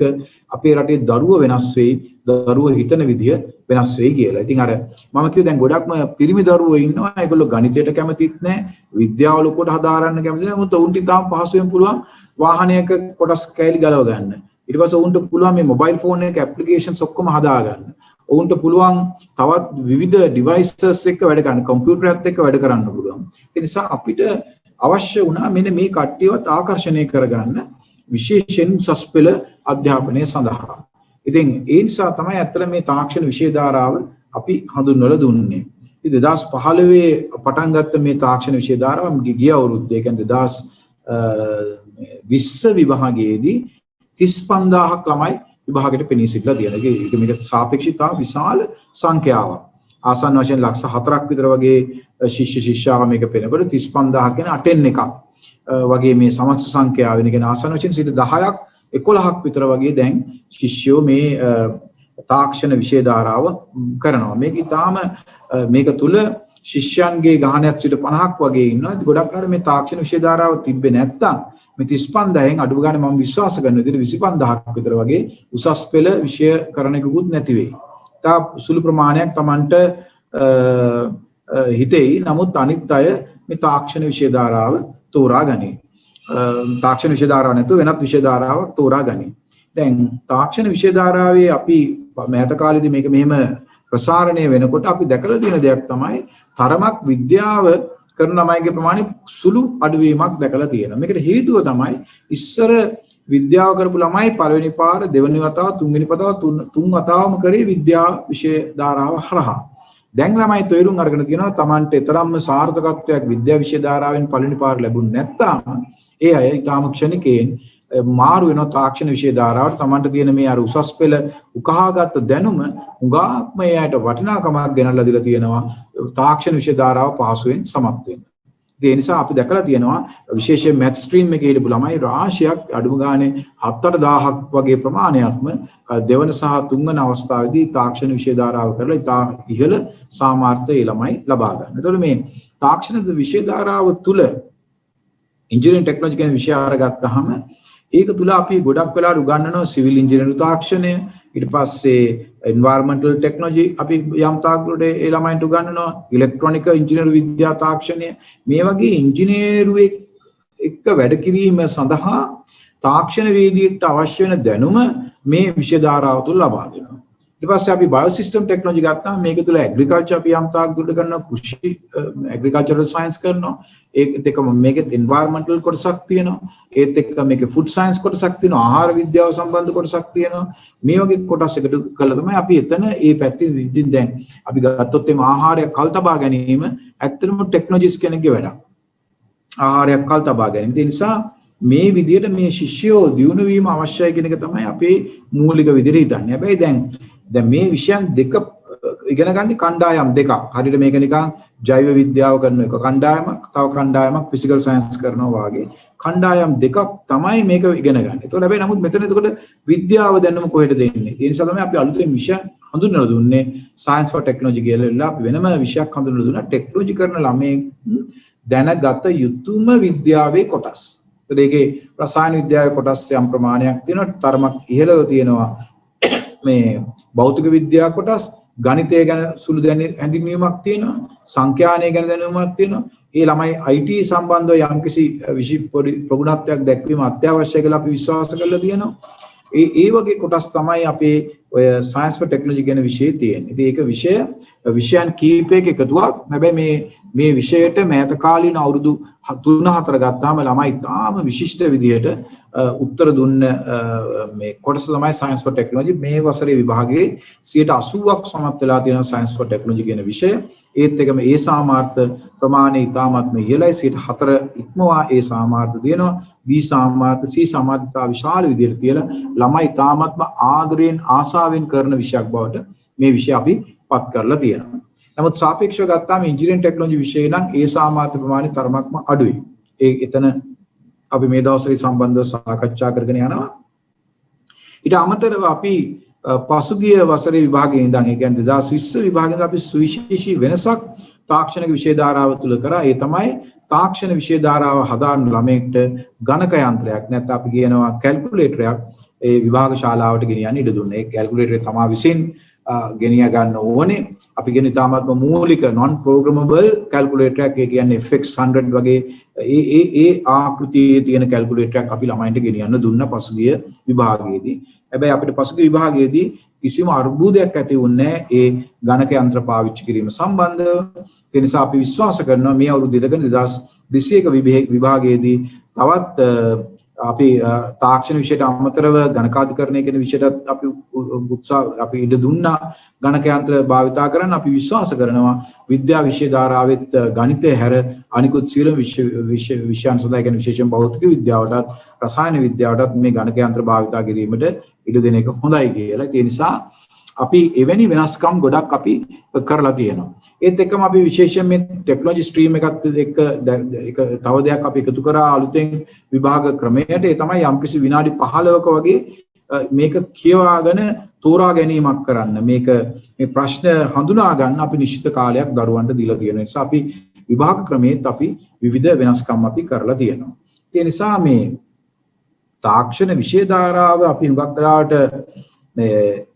අපේ රටේ දරුවෝ වෙනස් වෙයි, දරුවෝ හිතන විදිය වෙනස් වෙයි කියලා. ඉතින් අර මම කිව්ව දැන් ගොඩක්ම පිරිමි දරුවෝ ඉන්නවා. ඒගොල්ලෝ ගණිතයට කැමතිත් නැහැ, විද්‍යාව ලොකුට හදාරන්න කැමති නැහැ. මොකද උන්ට තාම පහසුවෙන් පුළුවන් වාහනයක කොටස් කෑලි ගලව ගන්න. ඊට පස්සේ උන්ට පුළුවන් මේ මොබයිල් ෆෝන් එකේ ඇප්ලිකේෂන්ස් ඔක්කොම හදාගන්න. උන්ට පුළුවන් තවත් විවිධ ඩිවයිසස් එක්ක වැඩ කරන්න, කම්පියුටරයත් එක්ක වැඩ කරන්න පුළුවන්. ඒ නිසා අපිට අවශ්‍ය වුණා මෙන්න මේ කට්ටියවත් ආකර්ෂණය කරගන්න විශේෂයෙන් උසස් පෙළ අධ්‍යාපනය සඳහා. ඉතින් ඒ නිසා තමයි අතර මේ තාක්ෂණ විෂය ධාරාව අපි හඳුන්වලා දුන්නේ. ඉතින් 2015 පටන් ගත්ත මේ තාක්ෂණ විෂය ධාරාව ගිය අවුරුද්දේ කියන්නේ 2020 විභාගයේදී 35000ක් ළමයි විභාගයට පෙනී සිටලා තියෙනවා. ඒක මේක සාපේක්ෂිතා විශාල සංඛ්‍යාවක්. ආසන්න වශයෙන් ලක්ෂ 4ක් විතර වගේ ශිෂ්‍ය ශිෂ්‍යාව මේක පෙනකොට 35000 කියන අටෙන් එකක් වගේ මේ සමස්ත සංඛ්‍යාව වෙන කියන ආසන්න වශයෙන් 10ක් 11ක් විතර වගේ දැන් ශිෂ්‍යෝ මේ තාක්ෂණ විෂය ධාරාව කරනවා. මේක ඊටාම මේක තුල ශිෂ්‍යයන්ගේ ගාණයක් 50ක් වගේ ඉන්නවා. ගොඩක් අය මේ තාක්ෂණ විෂය ධාරාව තිබ්බේ නැත්තම් මේ 35000න් අඩු ගානේ මම විශ්වාස කරන විදිහට 25000ක් විතර වගේ උසස් පෙළ විෂය කරන එකකුත් නැති වෙයි. තා සුළු ප්‍රමාණයක් Tamanට හිතෙයි. නමුත් අනිත් අය මේ තාක්ෂණ විෂය ධාරාව තෝරා ගනී. තාක්ෂණ විෂය ධාරාව නැතුව වෙනත් විෂය ධාරාවක් තෝරා ගනී. දැන් තාක්ෂණ විෂය ධාරාවේ අපි මෑත කාලේදී මේක මෙහෙම ප්‍රසාරණය වෙනකොට අපි දැකලා තියෙන දෙයක් තමයි තරමක් විද්‍යාව කරන ළමයිගේ ප්‍රමාණය සුළු අඩුවීමක් දැකලා තියෙනවා. මේකට හේතුව තමයි ඉස්සර විද්‍යාව කරපු ළමයි පළවෙනි පාර, දෙවෙනි වතාව, තුන්වෙනි වතාව, තුන් වතාවම කරේ විද්‍යා විෂය ධාරාව හරහා. දැන් ළමයි තේරුම් අරගෙන තියෙනවා Tamanට තරම්ම සාර්ථකත්වයක් විද්‍යා විෂය ධාරාවෙන් පළවෙනි පාර ලැබුණ නැත්නම් ඒ අය ඊටාම ක්ෂණිකයෙන් මාරු වෙනවා තාක්ෂණ විෂය ධාරාවට. Tamanට තියෙන මේ අර උසස් පෙළ උකහාගත් දැනුම උගාක්ම එයාට වටිනාකමක් ගෙනල්ලා දීලා තියෙනවා තාක්ෂණ විෂය ධාරාව පහසුවෙන් සමත් වෙන්න. ඒ නිසා අපි දැකලා තියෙනවා විශේෂයෙන් මැත් ස්ට්‍රීම් එකේ ඉඳපු ළමයි රාශියක් අඩුම ගානේ 7-8000ක් වගේ ප්‍රමාණයක්ම දෙවන සහ තුන්වන අවස්ථාවේදී තාක්ෂණ විෂය ධාරාව කරලා ඉතා ඉහළ සාමාර්ථය ළමයි ලබා ගන්න. එතකොට මේ තාක්ෂණ විෂය ධාරාව තුල ඉන්ජිනියරින් ටෙක්නොලොජි කියන විෂය අරගත්තාම ඒක තුල අපි ගොඩක් වෙලාවට උගන්වනවා සිවිල් ඉන්ජිනේරු තාක්ෂණය, ඊට පස්සේ එන්වයරන්මන්ටල් ටෙක්නොලොජි අපි යම් තාක්ෂණයට ඒ ළමයින්ට උගන්වනවා, ඉලෙක්ට්‍රොනික ඉන්ජිනේරු විද්‍යා තාක්ෂණය. මේ වගේ ඉන්ජිනේරුවෙක් එක්ක වැඩ කිරීම සඳහා තාක්ෂණ වේදිකේට අවශ්‍ය වෙන දැනුම මේ විෂය ධාරාව තුල ලබා දෙනවා. ඊට පස්සේ අපි බයෝසිස්ටම් ටෙක්නොලොජි ගත්තාම මේක තුල ඇග්‍රිකල්චර් අපි යම් තාක් දුරට කරනවා, කෘෂි ඇග්‍රිකල්චරල් සයන්ස් කරනවා. ඒකත් එක්කම මේකෙත් එන්වයරන්මන්ටල් කොටසක් තියෙනවා. ඒත් එක්ක මේකේ ෆුඩ් සයන්ස් කොටසක් තියෙනවා, ආහාර විද්‍යාව සම්බන්ධ කොටසක් තියෙනවා. මේ වගේ කොටස් එකතු කළා තමයි අපි එතන ඒ පැත්තේ ඉතින් දැන් අපි ගත්තොත් එimhe ආහාරයක් කල් තබා ගැනීම ඇත්තටම ටෙක්නොලොජිස් කෙනෙක්ගේ වැඩක්. ආහාරයක් කල් තබා ගැනීම. ඒ නිසා මේ විදිහට මේ ශිෂ්‍යෝ දියුණු වීම අවශ්‍යයි කියන එක තමයි අපේ මූලික විදිහට හිතන්නේ. හැබැයි දැන් මේ විෂයන් දෙක ඉගෙන ගන්න කණ්ඩායම් දෙකක්. හරියට මේක නිකන් ජෛව විද්‍යාව කරන එක කණ්ඩායමක්, තව කණ්ඩායමක් ෆිසිකල් සයන්ස් කරනවා වගේ කණ්ඩායම් දෙකක් තමයි මේක ඉගෙන ගන්න. ඒතකොට හැබැයි නමුත් මෙතන එතකොට විද්‍යාව දැනුම කොහෙද දෙන්නේ? ඒ නිසා තමයි අපි අලුතෙන් විෂය හඳුන්වලා දුන්නේ සයන්ස් ෆොර් ටෙක්නොලොජි කියලා. අපි වෙනම විෂයක් හඳුන්වලා දුන්නා ටෙක්නොලොජි කරන ළමයි දැනගත යුතුම විද්‍යාවේ කොටස්. ඒකේ රසායන විද්‍යාවේ කොටස් යම් ප්‍රමාණයක් තියෙනවා, තරමක් ඉහළව තියෙනවා මේ භෞතික විද්‍යාව කොටස්, ගණිතය ගැන සුළු හැඳින්වීමක් තියෙනවා, සංඛ්‍යානය ගැන දැනුමක් තියෙනවා. ඒ ළමයි IT සම්බන්ධව යම්කිසි පොඩි ප්‍රගුණත්වයක් දැක්වීම අත්‍යවශ්‍යයි කියලා අපි විශ්වාස කරලා තියෙනවා. ඒ වගේ කොටස් තමයි අපේ ඔය සයන්ස් ෆොර් ටෙක්නොලොජි කියන විෂයේ තියෙන්නේ. ඉතින් ඒක විෂයන් කීපයක එකතුවක්. හැබැයි මේ විෂයට මෑත කාලීන අවුරුදු 3-4 ගත්තාම ළමයි තාම විශිෂ්ට විදියට උත්තර දුන්න මේ කොටස තමයි සයන්ස් ෆොර් ටෙක්නොලොජි. මේ වසරේ විභාගයේ 80%ක් සමත් වෙලා තියෙනවා සයන්ස් ෆොර් ටෙක්නොලොජි කියන විෂය. ඒත් එකම ඒ සාමාර්ථ ප්‍රමාණය ඉතාමත්ම ඉහළයි. 4 ඉක්මවා ඒ සාමාර්ථ තියෙනවා. B සාමාර්ථ C සාමාර්ථ විශාල විදියට තියලා ළමයි ඉතාමත්ම ආදරයෙන් ආශාවෙන් කරන විෂයක් බවට මේ විෂය අපි පත් කරලා තියෙනවා. නමුත් සාපේක්ෂව ගත්තාම ඉන්ජිනියරිං ටෙක්නොලොජි විෂය නම් ඒ සාමාර්ථ ප්‍රමාණය තරමක්ම අඩුයි. එතන අපි මේ දවස්වල සම්බන්ධව සාකච්ඡා කරගෙන යනවා. ඊට අමතරව අපි පසුගිය වසරේ විභාගයේ ඉඳන් ඒ කියන්නේ 2020 විභාගයෙන් අපි සුවිශේෂී වෙනසක් තාක්ෂණික විෂය ධාරාව තුල කරා. ඒ තමයි තාක්ෂණ විෂය ධාරාව හදාන්න ළමයෙක්ට ගණක යන්ත්‍රයක් නැත්නම් අපි කියනවා කැල්කියුලේටරයක් ඒ විභාග ශාලාවට ගෙනියන්න ඉඩ දුන්නා. ඒ කැල්කියුලේටරේ තමා විසින් ගෙනිය ගන්න ඕනේ. අපි කියන තාමත්ම මූලික non programmable කැල්කියුලේටරයක්. ඒ කියන්නේ FX100 වගේ ඒ ආකෘතියේ තියෙන කැල්කියුලේටරයක් අපි ළමයින්ට ගෙනියන්න දුන්නා පසුගිය විභාගයේදී. හැබැයි අපිට පසුගිය විභාගයේදී කිසිම අර්බුදයක් ඇති වුණේ නැහැ ඒ ගණක යන්ත්‍ර පාවිච්චි කිරීම සම්බන්ධව. ඒ නිසා අපි විශ්වාස කරනවා මේ අවුරුදු දෙකක 2021 විභාගයේදී තවත් අපි තාක්ෂණ විෂයට අමතරව ගණකාධිකරණය කියන විෂයටත් අපි ඉඩ දුන්නා ගණක යන්ත්‍ර භාවිතා කරන්න. අපි විශ්වාස කරනවා විද්‍යා විෂය ධාරාවෙත් ගණිතය හැර අනිකුත් සියලු විෂයන් සඳහා කියන විශේෂයෙන් භෞතික විද්‍යාවටත් රසායන විද්‍යාවටත් මේ ගණක යන්ත්‍ර භාවිතා කිරීමට ඉඩ දෙන එක හොඳයි කියලා. ඒ නිසා අපි එවැනි වෙනස්කම් ගොඩක් අපි කරලා තියෙනවා. ඒත් එක්කම අපි විශේෂයෙන් මේ ටෙක්නොලොජි ස්ට්‍රීම් එකත් එක්ක තව දෙයක් අපි එකතු කරා අලුතෙන් විභාග ක්‍රමයට. ඒ තමයි යම්කිසි විනාඩි 15ක වගේ මේක කියවාගෙන තෝරා ගැනීමක් කරන්න. මේ ප්‍රශ්න හඳුනා ගන්න අපි නිශ්චිත කාලයක් දරුවන්ට දීලා තියෙන නිසා අපි විභාග ක්‍රමයේත් අපි විවිධ වෙනස්කම් අපි කරලා තියෙනවා. ඒ නිසා මේ තාක්ෂණ විෂය ධාරාව අපි හුඟක් වෙලාවට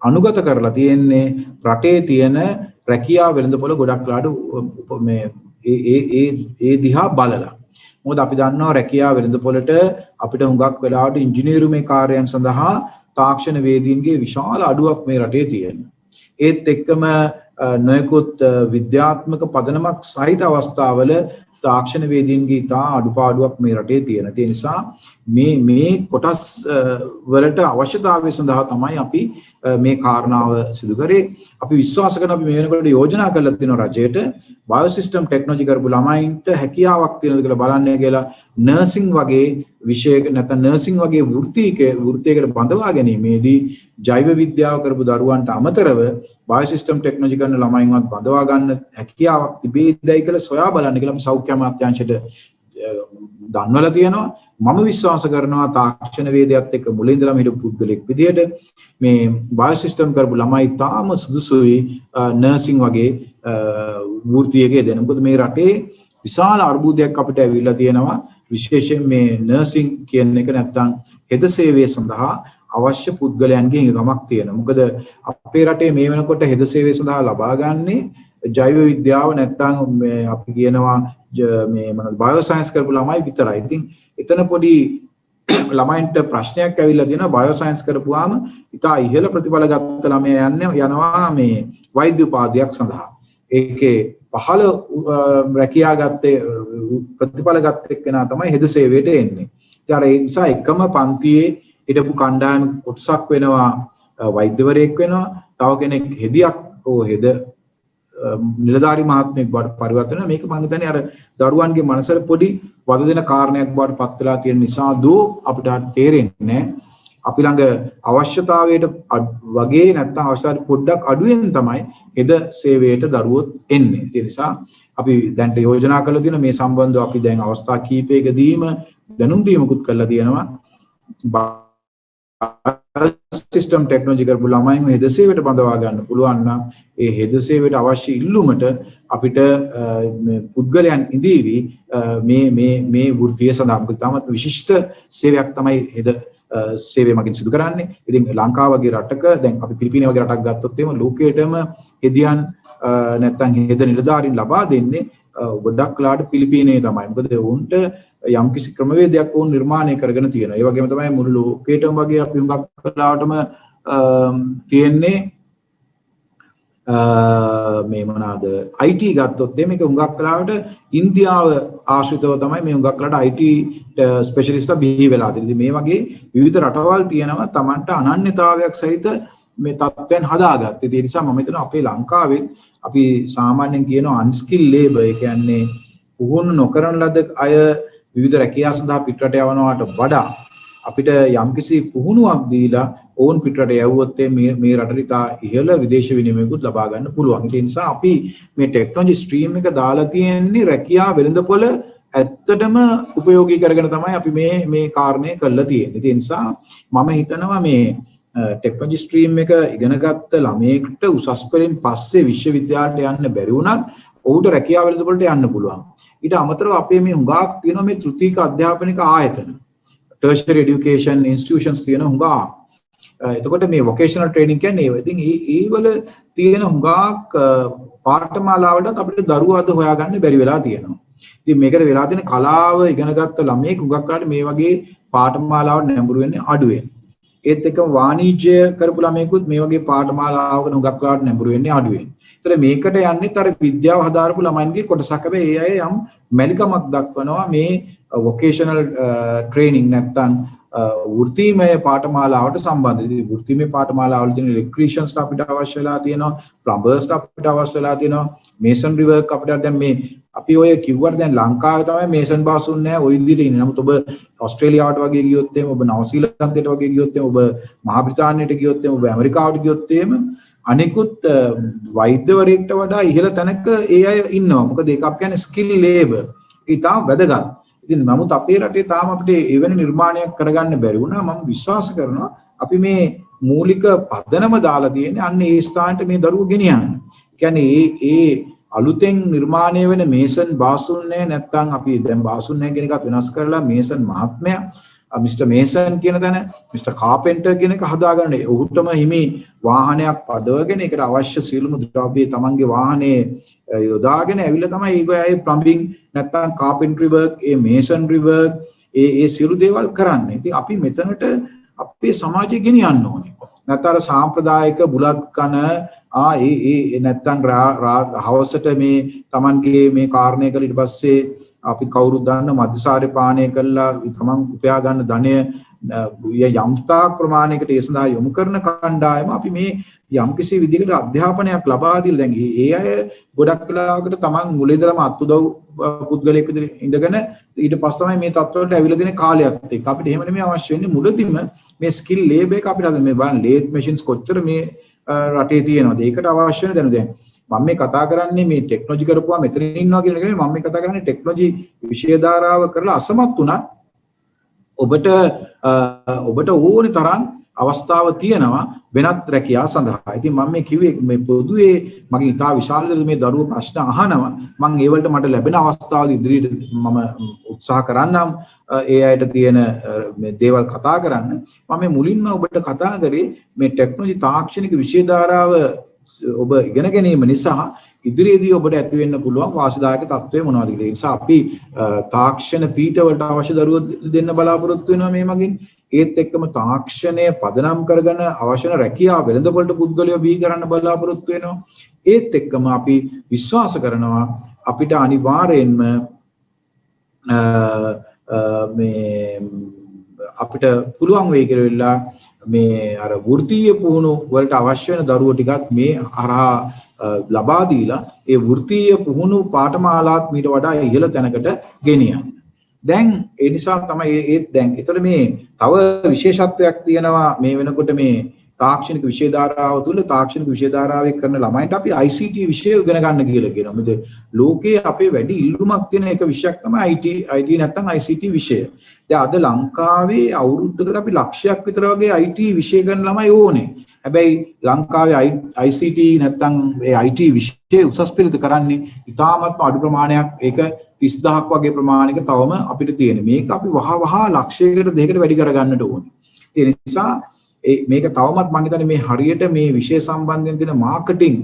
අනුගත කරලා තියෙන්නේ රටේ තියෙන රැකියා වෙළඳපොළ ගොඩක් වෙලාවට මේ ඒ දිහා බලලා. මොකද අපි දන්නවා රැකියා වෙළඳපොළට අපිට හුඟක් වෙලාවට ඉංජිනේරුමේ කාර්යයන් සඳහා තාක්ෂණ වේදීන්ගේ විශාල අඩුවක් මේ රටේ තියෙනවා. ඒත් එක්කම නොයෙකුත් විද්‍යාත්මක පදනමක් සහිත අවස්ථාවල තාක්ෂණ වේදීන්ගේ ඉතා අඩුපාඩුවක් මේ රටේ තියෙන. ඒ නිසා මේ කොටස් වලට අවශ්‍යතාවය සඳහා තමයි අපි මේ කාරණාව සිදු කරේ. අපි විශ්වාස කරන අපි මේ වෙනකොට යෝජනා කරලා තියෙනවා රජයට බයෝසිස්ටම් ටෙක්නොලොජි කරපු ළමයින්ට හැකියාවක් තියෙනවද කියලා බලන්න කියලා නර්සිං වගේ විෂයක නැත්නම් නර්සිං වගේ වෘත්තියකට බඳවා ගැනීමේදී ජෛව විද්‍යාව කරපු දරුවන්ට අමතරව බයෝසිස්ටම් ටෙක්නොලොජි කරන ළමයින්වත් බඳවා ගන්න හැකියාවක් තිබේදයි කියලා සොයා බලන්න කියලා අපි සෞඛ්‍ය අමාත්‍යාංශයට දන්වලා තියෙනවා. මම විශ්වාස කරනවා තාක්ෂණ වේදයත් එක්ක මුලින් ඉඳලම හිටපු පුද්ගලෙක් විදියට මේ බයෝසිස්ටම් කරපු ළමයි තාම සුදුසුයි නර්සිං වගේ වෘත්තියකේ දෙන. මොකද මේ රටේ විශාල අර්බුදයක් අපිට ඇවිල්ලා තියෙනවා. විශේෂයෙන් මේ නර්සිං කියන එක නැත්තම් හෙද සේවය සඳහා අවශ්‍ය පුද්ගලයන්ගේ ගමක් තියෙනවා. මොකද අපේ රටේ මේ වෙනකොට හෙද සේවය සඳහා ලබා ගන්නේ ජෛව විද්‍යාව නැත්තම් අපි කියනවා මේ මොනවද බයෝ සයන්ස් කරපු ළමයි විතරයි. ඉතින් එතන පොඩි ළමයින්ට ප්‍රශ්නයක් ඇවිල්ලා තියෙනවා බයෝසයන්ස් කරපුවාම ඉතා ඉහළ ප්‍රතිඵල ගත්ත ළමයා යනවා මේ වෛද්‍ය උපාධියක් සඳහා. ඒකේ පහළ රැකියා ගත්තේ ප්‍රතිඵල ගත්ත එක්කෙනා තමයි හෙද සේවයට එන්නේ. ඉතින් ඒ නිසා එකම පන්තියේ හිටපු කණ්ඩායම කොටසක් වෙනවා වෛද්‍යවරයෙක් වෙනවා. තව කෙනෙක් හෙදියක් හෙද නිලධාරි මහත්මයෙක් බවට පරිවර්තන වෙනවා. මේක මම හිතන්නේ අර දරුවන්ගේ මනසට පොඩි වද දෙන කාරණයක් බවට පත් වෙලා තියෙන නිසා දෝ අපිට තේරෙන්නේ අපි ළඟ අවශ්‍යතාවයට වගේ නැත්නම් අවශ්‍යතාවයට පොඩ්ඩක් අඩුවෙන් තමයි හෙද සේවයට දරුවොත් එන්නේ. ඒ නිසා අපි දැන් යෝජනා කරලා තියෙන මේ සම්බන්ධව අපි දැන් අවස්ථා කීපයකදීම දැනුම් දීමකුත් කරලා තියෙනවා. සිස්ටම් ටෙක්නොලොජි කරපු ළමයින් හෙද සේවයට බඳවා ගන්න පුළුවන් නම් ඒ හෙද සේවයට අවශ්‍ය ඉල්ලුමට අපිට පුද්ගලයන් ඉදීවි මේ වෘත්තිය සඳහා මොකද තාමත් විශිෂ්ට සේවයක් තමයි හෙද සේවය මගින් සිදු කරන්නේ. ඉතින් ලංකාව වගේ රටක දැන් අපි පිලිපීනය වගේ රටක් ගත්තොත් එහෙම ලෝකයේටම හෙදියන් නැත්නම් හෙද නිලධාරීන් ලබා දෙන්නේ ගොඩක් ලාට පිලිපීනයේ තමයි. මොකද උන්ට යම්කිසි ක්‍රමවේදයක් වුන් නිර්මාණය කරගෙන තියෙනවා. ඒ වගේම තමයි මුළු ලෝකයටම වගේ අපි හුඟක් කලාවටම තියෙන්නේ මේ මොනවාද IT ගත්තොත් මේක හුඟක් කලාවට ඉන්දියාව ආශ්‍රිතව තමයි මේ හුඟක් කලාවට IT ස්පෙෂලිස්ට්ලා බිහි වෙලා තියෙන්නේ. මේ වගේ විවිධ රටවල් තියෙනවා Tamanට අනන්‍යතාවයක් සහිත මේ තත්ත්වයන් හදාගත්තේ. ඒ නිසා මම හිතනවා අපේ ලංකාවේ අපි සාමාන්‍යයෙන් කියනවා අන්ස්කිල් ලේබර්. ඒ කියන්නේ පුහුණු නොකරන ලද අය විවිධ රැකියා සඳහා පිටරට යවනවාට වඩා අපිට යම්කිසි පුහුණුවක් දීලා ඕන් පිටරට යවුවොත් මේ රටට ඉතා ඉහළ විදේශ විනිමයකුත් ලබා ගන්න පුළුවන්. ඒ නිසා අපි මේ ටෙක්නොලොජි ස්ට්‍රීම් එක දාලා තියෙන්නේ රැකියා වෙළඳපොළ ඇත්තටම ප්‍රයෝගී කරගෙන තමයි අපි මේ කාරණේ කරලා තියෙන්නේ. ඒ නිසා මම හිතනවා මේ ටෙක්නොලොජි ස්ට්‍රීම් එක ඉගෙනගත්ත ළමයෙක්ට උසස් පෙළින් පස්සේ විශ්වවිද්‍යාලයට යන්න බැරි වුණත් ඔහුට රැකියා වෙළඳපොළට යන්න පුළුවන්. ඊට අමතරව අපේ මේ හුඟක් තියෙනවා මේ තෘතීක අධ්‍යාපනික ආයතන tertiary education institutions තියෙන හුඟක්. එතකොට මේ vocational training කියන්නේ ඒව. ඉතින් ඒ වල තියෙන හුඟක් පාඨමාලාවලට අපිට දරුවෝ අද හොයාගන්න බැරි වෙලා තියෙනවා. ඉතින් මේකට වෙලා තියෙන කලාව ඉගෙනගත්ත ළමයෙක් හුඟක් කාලේ මේ වගේ පාඨමාලාවට නැඹුරු වෙන්නේ අඩුවෙන්. ඒත් එක්කම වාණිජ්‍ය කරපු ළමයෙකුත් මේ වගේ පාඨමාලාවකට හුඟක් කාලේ නැඹුරු වෙන්නේ අඩුවෙන්. ඒතර මේකට යන්නේ අර විද්‍යාව හදාරපු ළමයින්ගේ කොටසක්. හැබැයි ඒ අය යම් මැලිකමක් දක්වනවා මේ vocational training නැත්නම් වෘත්තීමය පාඨමාලාවට සම්බන්ධ. ඉතින් වෘත්තීමය පාඨමාලාවල තියෙන electricians අපිට අවශ්‍ය වෙලා තියෙනවා, plumbers අපිට අවශ්‍ය වෙලා තියෙනවා, masonry work අපිට දැන් මේ අපි ඔය කිව්වට දැන් ලංකාවේ තමයි මේසන් බාසුන් නැහැ ওই විදිහට ඉන්නේ. නමුත් ඔබ ඕස්ට්‍රේලියාවට වගේ ගියොත් එහෙම, ඔබ නවසීලන්තයට වගේ ගියොත් එහෙම, ඔබ මහා බ්‍රිතාන්‍යයට ගියොත් එහෙම, ඔබ ඇමරිකාවට ගියොත් එහෙම අනිකුත් වෛද්‍යවරයෙක්ට වඩා ඉහළ තැනක ඒ අය ඉන්නවා. මොකද ඒක අපි කියන්නේ ස්කිල් ලේබර්. ඒ තාම වැදගත්. ඉතින් නමුත් අපේ රටේ තාම අපිට එවැනි නිර්මාණයක් කරගන්න බැරි වුණා. මම විශ්වාස කරනවා අපි මේ මූලික පදනම දාලා තියෙන්නේ අන්න ඒ ස්ථානට මේ දරුවෝ ගෙනියන්න. කියන්නේ ඒ අලුතෙන් නිර්මාණය වෙන මේසන් බාසුන් නැත්නම් අපි දැන් බාසුන් නැහැ කියන එකත් වෙනස් කරලා මේසන් මහත්මයා මිස්ටර් මේසන් කියන තැන මිස්ටර් කාපෙන්ටර් කියන එක හදාගන්න. ඔහුටම හිමි වාහනයක් පදවගෙන ඒකට අවශ්‍ය සියලුම ද්‍රව්‍ය තමන්ගේ වාහනේ යොදාගෙන ඇවිල්ලා තමයි ඒ ප්ලම්බින් නැත්නම් කාපෙන්ටරි වර්ක්, ඒ මේසන්රි වර්ක්, ඒ සියලු දේවල් කරන්නේ. ඉතින් අපි මෙතනට අපේ සමාජය ගෙනියන්න ඕනේ. නැත්නම් සාම්ප්‍රදායික බුලත් කන ඒ නැත්නම් හවසට මේ තමන්ගේ මේ කාරණය කළ ඊට පස්සේ අපි කවුරුත් දන්න මද්යසාරේ පානය කළා තමන් උපයා ගන්න ධනය යම්තා ප්‍රමාණයකට ඒ සඳහා යොමු කරන කණ්ඩායම අපි මේ යම්කිසි විදිහකට අධ්‍යාපනයක් ලබා දීලා දැන් ඒ අය ගොඩක් වෙලාවකට තමන් මුලින්දලම අත්උදව් පුද්ගලයෙක් විදිහට ඉඳගෙන ඊට පස්සේ තමයි මේ තත්ත්වවලට ඇවිල්ලා දෙන කාලයක් එක්ක අපිට එහෙම නෙමෙයි අවශ්‍ය වෙන්නේ මුලදීම මේ ස්කිල් ලේබර් එක අපිට හදන්න මේ බලන්න ලේත් මැෂින්ස් කොච්චර මේ රටේ තියෙනවද ඒකට අවශ්‍ය වෙන දැන් මම මේ කතා කරන්නේ මේ ටෙක්නොලොජි කරපුවා මෙතන ඉන්නවා කියන එක නෙමෙයි මම මේ කතා කරන්නේ ටෙක්නොලොජි විෂය ධාරාව කරලා අසමත් වුණා ඔබට ඕනේ තරම් අවස්ථාව තියෙනවා වෙනත් රැකියාව සඳහා. ඉතින් මම මේ කිව්වේ මේ පොදුවේ මගේ ඉතා විශාල මේ දරුවෝ ප්‍රශ්න අහනවා. මම ඒ වලට මට ලැබෙන අවස්ථාවල ඉදිරියට මම උත්සාහ කරන්නම් ඒ අයට තියෙන මේ දේවල් කතා කරන්න. මම මේ මුලින්ම ඔබට කතා කරේ මේ ටෙක්නොලොජි තාක්ෂණික විෂය ධාරාව ඔබ ඉගෙන ගැනීම නිසා ඉදිරියේදී ඔබට ඇති වෙන්න පුළුවන් වාසිදායක තත්ත්වය මොනවද කියලා. ඒ නිසා අපි තාක්ෂණ පීඨ වලට අවශ්‍ය දරුවෝ දෙන්න බලාපොරොත්තු වෙනවා මේ මගින්. ඒත් එක්කම තාක්ෂණය පදනම් කරගෙන අවශ්‍ය රැකියාව වෙළඳපොළට පුද්ගලයෝ බිහි කරන්න බලාපොරොත්තු වෙනවා. ඒත් එක්කම අපි විශ්වාස කරනවා අපිට අනිවාර්යෙන්ම මේ අපිට පුළුවන් වෙයි කියලා මේ අර වෘත්තීය පුහුණු වලට අවශ්‍ය වෙන දරුවෝ ටිකක් මේ හරහා ලබා දීලා ඒ වෘත්තීය පුහුණු පාඨමාලාත් මීට වඩා ඉහළ තැනකට ගෙනියන්න. දැන් ඒ නිසා තමයි ඒත් දැන් ඒතර මේ තව විශේෂත්වයක් තියෙනවා මේ වෙනකොට මේ තාක්ෂණික විෂය ධාරාව තුළ තාක්ෂණික විෂය ධාරාවේ කරන ළමයින්ට අපි ICT විෂය ඉගෙන ගන්න කියලා කියනවා. මොකද ලෝකයේ අපේ වැඩි ඉල්ලුමක් තියෙන එක විෂයක් තමයි IT නැත්නම් ICT විෂය. දැන් අද ලංකාවේ අවුරුද්දකට අපි ලක්ෂයක් විතර වගේ IT විෂය ගන්න ළමයි ඕනේ. හැබැයි ලංකාවේ ICT නැත්නම් ඒ IT විෂය උසස් පෙළට කරන්නේ ඉතාමත්ම අඩු ප්‍රමාණයක්. ඒක 30000ක් වගේ ප්‍රමාණයක තවම අපිට තියෙන. මේක අපි වහ ලක්ෂයකට දෙකකට වැඩි කරගන්නට ඕනේ. ඒ නිසා මේක තවමත් මම හිතන්නේ මේ හරියට මේ විෂය සම්බන්ධයෙන් තියෙන මාකටිං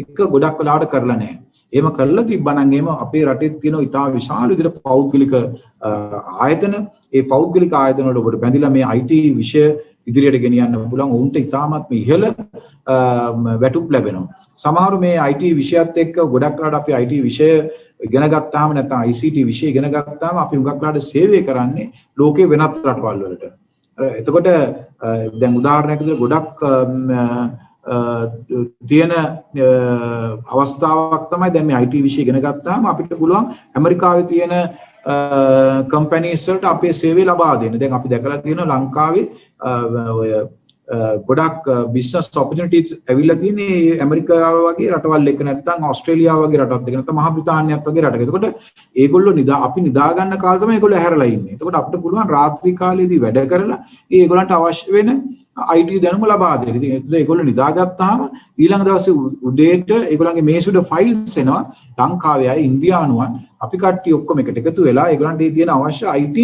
එක ගොඩක් වෙලාවට කරලා නැහැ. එහෙම කරලා තිබ්බනම් එහෙම අපේ රටේ තියෙන ඉතා විශාල විදිහට පෞද්ගලික ආයතන ඒ පෞද්ගලික ආයතන වල ඔබට බැඳිලා මේ IT විෂය ඉදිරියට ගෙනියන්න පුළුවන්. උන්ට ඉතාමත් ඉහළ වැටුප් ලැබෙනවා. සමහරු මේ IT විෂයත් එක්ක ගොඩක් වෙලාවට අපි IT විෂය ඉගෙන ගත්තාම නැත්නම් ICT විෂය ඉගෙන ගත්තාම අපි හුඟක් වෙලාවට සේවය කරන්නේ ලෝකේ වෙනත් රටවල් වලට. එතකොට දැන් උදාහරණයක් විදිහට ගොඩක් තියෙන අවස්ථාවක් තමයි දැන් මේ IT විෂය ඉගෙන ගත්තාම අපිට පුළුවන් ඇමරිකාවේ තියෙන කම්පැනිස් වලට අපේ සේවය ලබා දෙන්න. දැන් අපි දැකලා තියෙනවා ලංකාවේ ඔය ගොඩක් බිස්නස් ඔපචුනිටිස් ඇවිල්ලා තියෙන්නේ ඇමරිකාව වගේ රටවල් එක නැත්නම් ඕස්ට්‍රේලියාව වගේ රටවත් එක නැත්නම් මහා බ්‍රිතාන්‍යයත් වගේ රටක. එතකොට ඒගොල්ලෝ අපි නිදා ගන්න කාලේ තමයි ඒගොල්ලෝ ඇහැරලා ඉන්නේ. එතකොට අපිට පුළුවන් රාත්‍රී කාලයේදී වැඩ කරලා ඒගොල්ලන්ට අවශ්‍ය වෙන IT දැනුම ලබා දෙන්න. ඉතින් ඒගොල්ලෝ නිදාගත්තාම ඊළඟ දවසේ උදේට ඒගොල්ලන්ගේ මේසුඩ ෆයිල්ස් එනවා ලංකාවේ අය ඉන්දියානුවන් අපි කට්ටිය ඔක්කොම එකට එකතු වෙලා ඒගොල්ලන්ට ඒ තියෙන අවශ්‍ය IT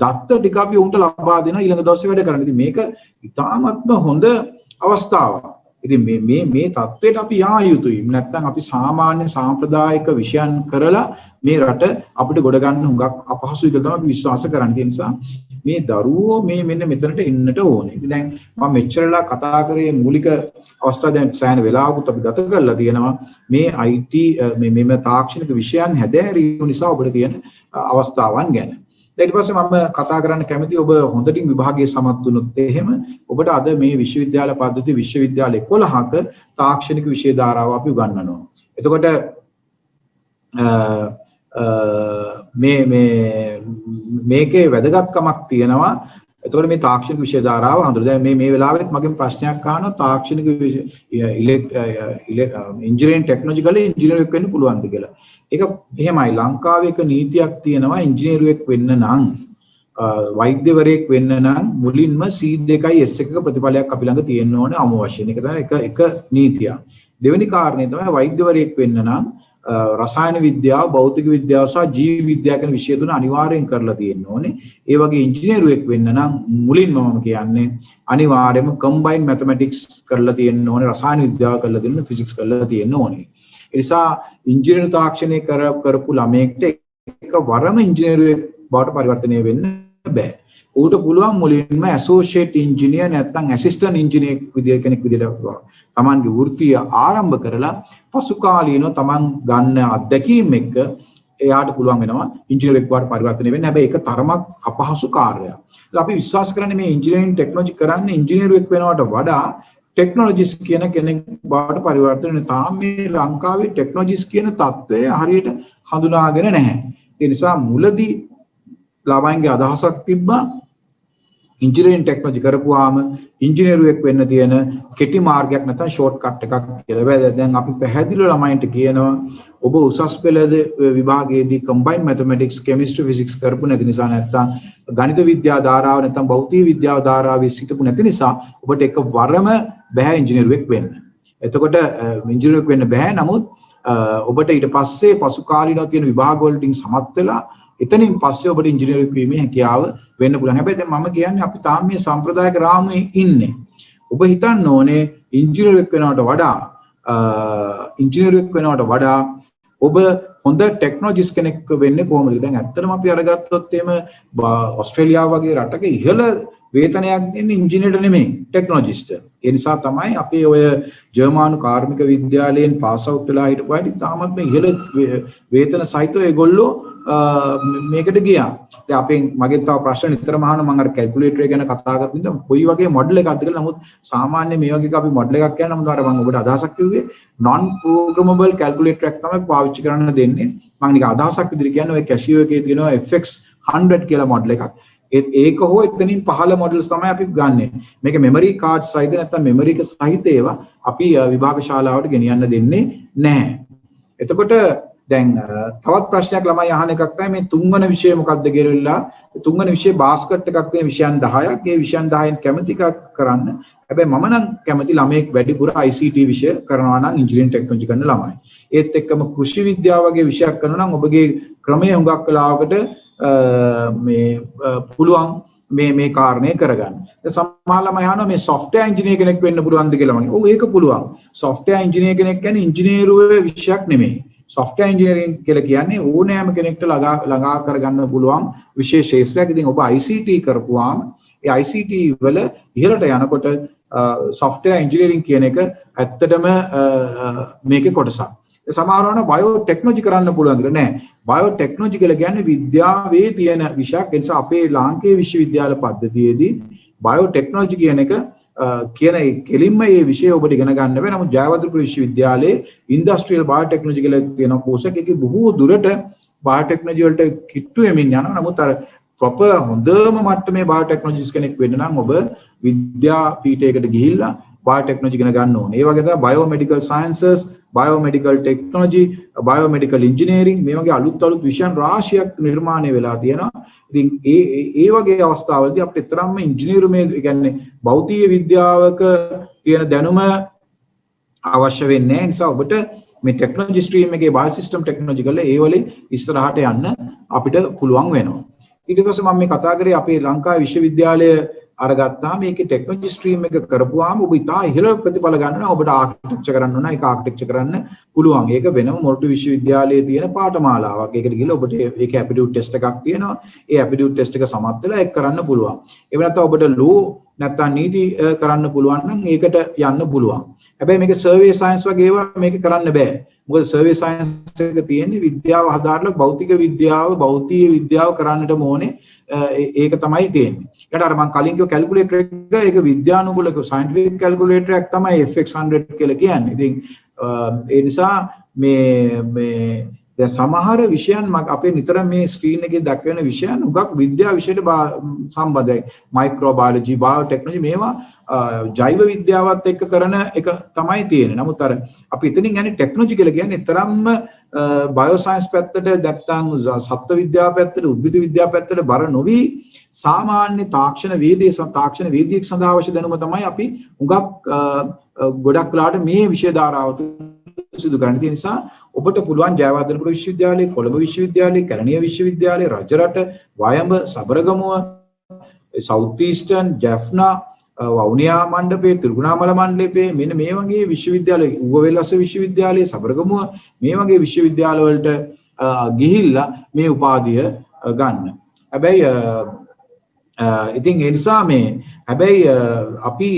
දත්ත ටික අපි උන්ට ලබා දෙනවා ඊළඟ දවසේ වැඩ කරන්න. ඉතින් මේක ඉතාමත්ම හොඳ අවස්ථාවක්. ඉතින් මේ தത്വෙට අපි යා යුතුයි. නැත්නම් අපි සාමාන්‍ය සාම්ප්‍රදායික විෂයන් කරලා මේ රට අපිට ගොඩ ගන්න හුඟක් අපහසුයි කියලා අපි විශ්වාස කරන්නේ. ඒ නිසා මේ දරුවෝ මෙන්න මෙතනට එන්නට ඕනේ. ඉතින් දැන් මම මෙච්චරලා කතා කරේ මූලික අවස්ථා දැන් සෑහෙන වෙලාවකුත් අපි ගත කරලා තියෙනවා මේ IT මෙම තාක්ෂණික විෂයන් හැදෑරීම නිසා ඔබට තියෙන අවස්ථාවන් ගැන. ඊට පස්සේ මම කතා කරන්න කැමති ඔබ හොඳටින් විභාගයේ සමත් වුණොත් එහෙම ඔබට අද මේ විශ්වවිද්‍යාල පද්ධති විශ්වවිද්‍යාල 11ක තාක්ෂණික විෂය ධාරාව අපි උගන්වනවා. එතකොට මේකේ වැදගත්කමක් තියෙනවා. එතකොට මේ තාක්ෂණික විෂය ධාරාව හඳුනන දැන් මේ වෙලාවෙත් මගෙන් ප්‍රශ්නයක් අහනවා තාක්ෂණික ඉන්ජිනියරිං ටෙක්නොලොජිකලි ඉන්ජිනියරෙක් වෙන්න පුළුවන්ද කියලා. ඒක එහෙමයි ලංකාවේ එක නීතියක් තියෙනවා ඉංජිනේරුවෙක් වෙන්න නම් වෛද්‍යවරයෙක් වෙන්න නම් මුලින්ම C2යි S1ක ප්‍රතිඵලයක් අපි ළඟ තියෙන්න ඕනේ අමු වශයෙන්. ඒක තමයි එක නීතියක්. දෙවෙනි කාරණේ තමයි වෛද්‍යවරයෙක් වෙන්න නම් රසායන විද්‍යාව, භෞතික විද්‍යාව සහ ජීව විද්‍යාව කියන විෂය තුන අනිවාර්යෙන් කරලා තියෙන්න ඕනේ. ඒ වගේ ඉංජිනේරුවෙක් වෙන්න නම් මුලින්ම මම කියන්නේ අනිවාර්යයෙන්ම කම්බයින්ඩ් මැතමැටික්ස් කරලා තියෙන්න ඕනේ, රසායන විද්‍යාව කරලා තියෙන්න, ෆිසික්ස් කරලා තියෙන්න ඕනේ. ඒ නිසා ඉංජිනේරු තාක්ෂණය කරපු ළමයෙක්ට එකවරම ඉංජිනේරුවෙක් බවට පරිවර්තනය වෙන්න බෑ. ඌට පුළුවන් මුලින්ම ඇසෝෂියේට් ඉංජිනේර් නැත්නම් ඇසිස්ටන්ට් ඉංජිනේර් විදියට කෙනෙක් විදියට තමන්ගේ වෘත්තිය ආරම්භ කරලා පසු කාලීනව තමන් ගන්න අත්දැකීම් එක්ක එයාට පුළුවන් වෙනවා ඉංජිනේරුවෙක් බවට පරිවර්තනය වෙන්න. හැබැයි ඒක තරමක් අපහසු කාර්යයක්. ඒත් අපි විශ්වාස කරන්නේ මේ ඉංජිනේරින් ටෙක්නොලොජි කරන්නේ ඉංජිනේරුවෙක් වෙනවට වඩා ටෙක්නොලොජිස් කියන කෙනෙක් බවට පරිවර්තන වෙන. තාම මේ ලංකාවේ ටෙක්නොලොජිස් කියන தত্ত্বය හරියට හඳුනාගෙන නැහැ. ඒ නිසා මුලදී ළමයින්ගේ අදහසක් තිබ්බා ඉංජිනේරින් ටෙක්නොලොජි කරපුවාම ඉංජිනේරුවෙක් වෙන්න තියෙන කෙටි මාර්ගයක් නැත්නම් ෂෝට් කට් එකක් කියලා. දැන් අපි පැහැදිලිව ළමයින්ට කියනවා ඔබ උසස් පෙළ විභාගයේදී කම්බයින්ඩ් මැතමැටික්ස්, කෙමිස්ට්‍රි, ෆිසික්ස් කරපු නැති නිසා නැත්නම් ගණිත විද්‍යාව ධාරාව නැත්නම් භෞතික විද්‍යාව ධාරාවේ සිටපු නැති නිසා ඔබට එකවරම බෑ ඉංජිනේරුවෙක් වෙන්න. එතකොට ඉංජිනේරුවෙක් වෙන්න බෑ. නමුත් ඔබට ඊට පස්සේ පසු කාලීනව තියෙන විභාග වලටින් සමත් වෙලා එතනින් පස්සේ ඔබට ඉංජිනේරුවෙක් වීමේ හැකියාව වෙන්න පුළුවන්. හැබැයි දැන් මම කියන්නේ අපි තාම මේ සම්ප්‍රදායික රාමුවේ ඉන්නේ. ඔබ හිතන්න ඕනේ ඉංජිනේරුවෙක් වෙනවට වඩා ඉංජිනේරුවෙක් වෙනවට වඩා ඔබ හොඳ ටෙක්නොලොජිස් කෙනෙක් වෙන්නේ කොහොමද? දැන් ඇත්තටම අපි අරගත්තොත් එහෙම ඕස්ට්‍රේලියාව වගේ රටක ඉහළ වේතනයක් දෙන්නේ ඉංජිනේරට නෙමෙයි ටෙක්නොලොජිස්ට. ඒ නිසා තමයි අපේ ඔය ජර්මානු කාර්මික විද්‍යාලයෙන් පාස් අවුට් වෙලා හිටපු අය තාමත් ඉහළ වේතන සහිතව ඒගොල්ලෝ මේකට ගියා. දැන් අපෙන් මගෙන් තව ප්‍රශ්න නිතරම අහන මම අර කැල්කියුලේටර් ගැන කතා කරපු ඉඳන් කොයි වගේ මොඩල් එකක්ද කියලා. නමුත් සාමාන්‍ය මේ වගේ අපි මොඩල් එකක් කියන නමුත් මම ඔබට අදහසක් කිව්වේ non programmable calculator එකක් තමයි පාවිච්චි කරන්න දෙන්නේ. මම නික අදහසක් විදිහට කියන්නේ ඔය Casio එකේ තියෙනවා FX 100 කියලා මොඩල් එකක්. ඒක හෝ එතනින් පහළ මොඩල්ස් තමයි අපි ගන්නෙ. මේක මෙමරි කාඩ් සහිත නැත්නම් මෙමරි එක සහිත ඒවා අපි විභාග ශාලාවට ගෙනියන්න දෙන්නේ නැහැ. එතකොට දැන් තවත් ප්‍රශ්නයක් ළමයි අහන එකක් තමයි මේ තුන්වන විෂය මොකක්ද කියලා. තුන්වන විෂය බාස්කට් එකක් වෙන විෂයන් 10ක්. ඒ විෂයන් 10න් කැමති එකක් කරන්න. හැබැයි මම නම් කැමති ළමයෙක් වැඩිපුර ICT විෂය කරනවා නම් ඉංජිනේරින් ටෙක්නොලොජි කරන ළමයි. ඒත් එක්කම කෘෂි විද්‍යාව වගේ විෂයක් කරනවා නම් ඔබගේ ක්‍රමයේ හුඟක් වෙලාවකට මේ පුළුවන් මේ කාරණේ කරගන්න. සමහර ළමයි අහනවා මේ software engineer කෙනෙක් වෙන්න පුළුවන්ද කියලා මම. ඔව් ඒක පුළුවන්. software engineer කෙනෙක් කියන්නේ ඉංජිනේරුවේ විෂයක් නෙමෙයි. software engineering කියලා කියන්නේ ඕනෑම කෙනෙක්ට ළඟා කරගන්න පුළුවන් විශේෂ ශාස්ත්‍රයක්. ඉතින් ඔබ ICT කරපුවාම ඒ ICT වල ඉහළට යනකොට software engineering කියන එක ඇත්තටම මේකේ කොටසක්. සමහරවන බයෝටෙක්නොලොජි කරන්න පුළුවන් නේද? නෑ. බයෝටෙක්නොලොජි කියලා කියන්නේ විද්‍යාවේ තියෙන විෂයක්. ඒ නිසා අපේ ලාංකේය විශ්වවිද්‍යාල පද්ධතියේදී බයෝටෙක්නොලොජි කියන එක කියන කෙලින්ම මේ විෂය ඔබට ඉගෙන ගන්න බෑ. නමුත් ජයවර්ධනපුර විශ්වවිද්‍යාලයේ ඉන්ඩස්ට්‍රියල් බයෝටෙක්නොලොජි කියලා තියෙන කෝස් එකේ බොහෝ දුරට බයෝටෙක්නොලොජි වලට කිට්ටු වෙමින් යනවා. නමුත් අර ප්‍රොපර් හොඳම මට්ටමේ බයෝටෙක්නොලොජිස් කෙනෙක් වෙන්න නම් ඔබ විද්‍යාපීඨයකට ගිහිල්ලා බයෝටෙක්නොලොජි ඉගෙන ගන්න ඕනේ. ඒ වගේ තමයි බයෝමෙඩිකල් සයන්සස්, බයෝමෙඩිකල් ටෙක්නොලොජි, බයෝමෙඩිකල් ඉංජිනේරින් මේ වගේ අලුත් විෂයන් රාශියක් නිර්මාණය වෙලා තියෙනවා. ඉතින් ඒ වගේ අවස්ථාවලදී අපිට තරම්ම ඉංජිනේරු මේ කියන්නේ භෞතික විද්‍යාවක තියෙන දැනුම අවශ්‍ය වෙන්නේ නැහැ. ඒ නිසා ඔබට මේ ටෙක්නොලොජි ස්ට්‍රීම් එකේ බයෝ සිස්ටම් ටෙක්නොලොජි කරලා ඒ වලින් ඉස්සරහට යන්න අපිට පුළුවන් වෙනවා. ඊට පස්සේ මම මේ කතා කරේ අපේ ලංකාවේ විශ්වවිද්‍යාලය අරගත්තාම මේකේ ටෙක්නොලොජි ස්ට්‍රීම් එක කරපුවාම ඔබ ඉතා ඉහළ ප්‍රතිඵල ගන්න නම් ඔබට ආකිටෙක්චර් කරන්න ඕන. ඒක ආකිටෙක්චර් කරන්න පුළුවන්. ඒක වෙනම මොරටු විශ්වවිද්‍යාලයේ තියෙන පාඨමාලාවක්. ඒකට ගිහලා ඔබට ඒක ඇපිටියුඩ් ටෙස්ට් එකක් තියෙනවා. ඒ ඇපිටියුඩ් ටෙස්ට් එක සමත් වෙලා ඒක කරන්න පුළුවන්. ඒ වෙනත්නම් ඔබට ලෝ නැත්නම් නීති කරන්න පුළුවන් නම් ඒකට යන්න පුළුවන්. හැබැයි මේක සර්වේ සයන්ස් වගේ ඒවා මේක කරන්න බෑ. මොකද සර්වේ සයන්ස් එක තියෙන්නේ විද්‍යාව හදාරලා භෞතික විද්‍යාව කරන්නටම ඕනේ. ඒක තමයි තියෙන්නේ. ඊට අර මම කලින් කිව්ව කැල්කියුලේටර් එක ඒක විද්‍යානුකූල සයන්ටිෆික් කැල්කියුලේටර් එකක් තමයි FX 100 කියලා කියන්නේ. ඉතින් ඒ නිසා මේ දැන් සමහර විෂයන් අපේ නිතර මේ ස්ක්‍රීන් එකේ දක්වන විෂයන් උගක් විද්‍යා විෂයට සම්බන්ධයි. මයික්‍රෝබයොලොජි, බයෝටෙක්නොලොජි මේවා ජෛව විද්‍යාවත් එක්ක කරන එක තමයි තියෙන්නේ. නමුත් අර අපි එතනින් යන්නේ ටෙක්නොලොජි කියලා කියන්නේ තරම්ම බයෝ සයන්ස් පැත්තට නැත්නම් සත්ත්ව විද්‍යාව පැත්තට, උද්භිද විද්‍යාව පැත්තට බර නොවි සාමාන්‍ය තාක්ෂණ වේදිකයෙක් සඳහා අවශ්‍ය දැනුම තමයි අපි උගක් ගොඩක් වෙලාවට මේ විෂය ධාරාව සිදු කරන්න. ඒ නිසා ඔබට පුළුවන් ජයවර්ධනපුර විශ්වවිද්‍යාලය, කොළඹ විශ්වවිද්‍යාලය, කැලණිය විශ්වවිද්‍යාලය, රජරට, වයඹ, සබරගමුව, සවුත් ඊස්ටර්න්, ජැෆ්නා, වවුනියා මණ්ඩපේ, තිරුගුණාමල මණ්ඩපේ මෙන්න මේ වගේ විශ්වවිද්‍යාල, ඌවවෙල්ලස්ස විශ්වවිද්‍යාලය, සබරගමුව මේ වගේ විශ්වවිද්‍යාල වලට ගිහිල්ලා මේ උපාධිය ගන්න. හැබැයි ඉතින් ඒ නිසා අපි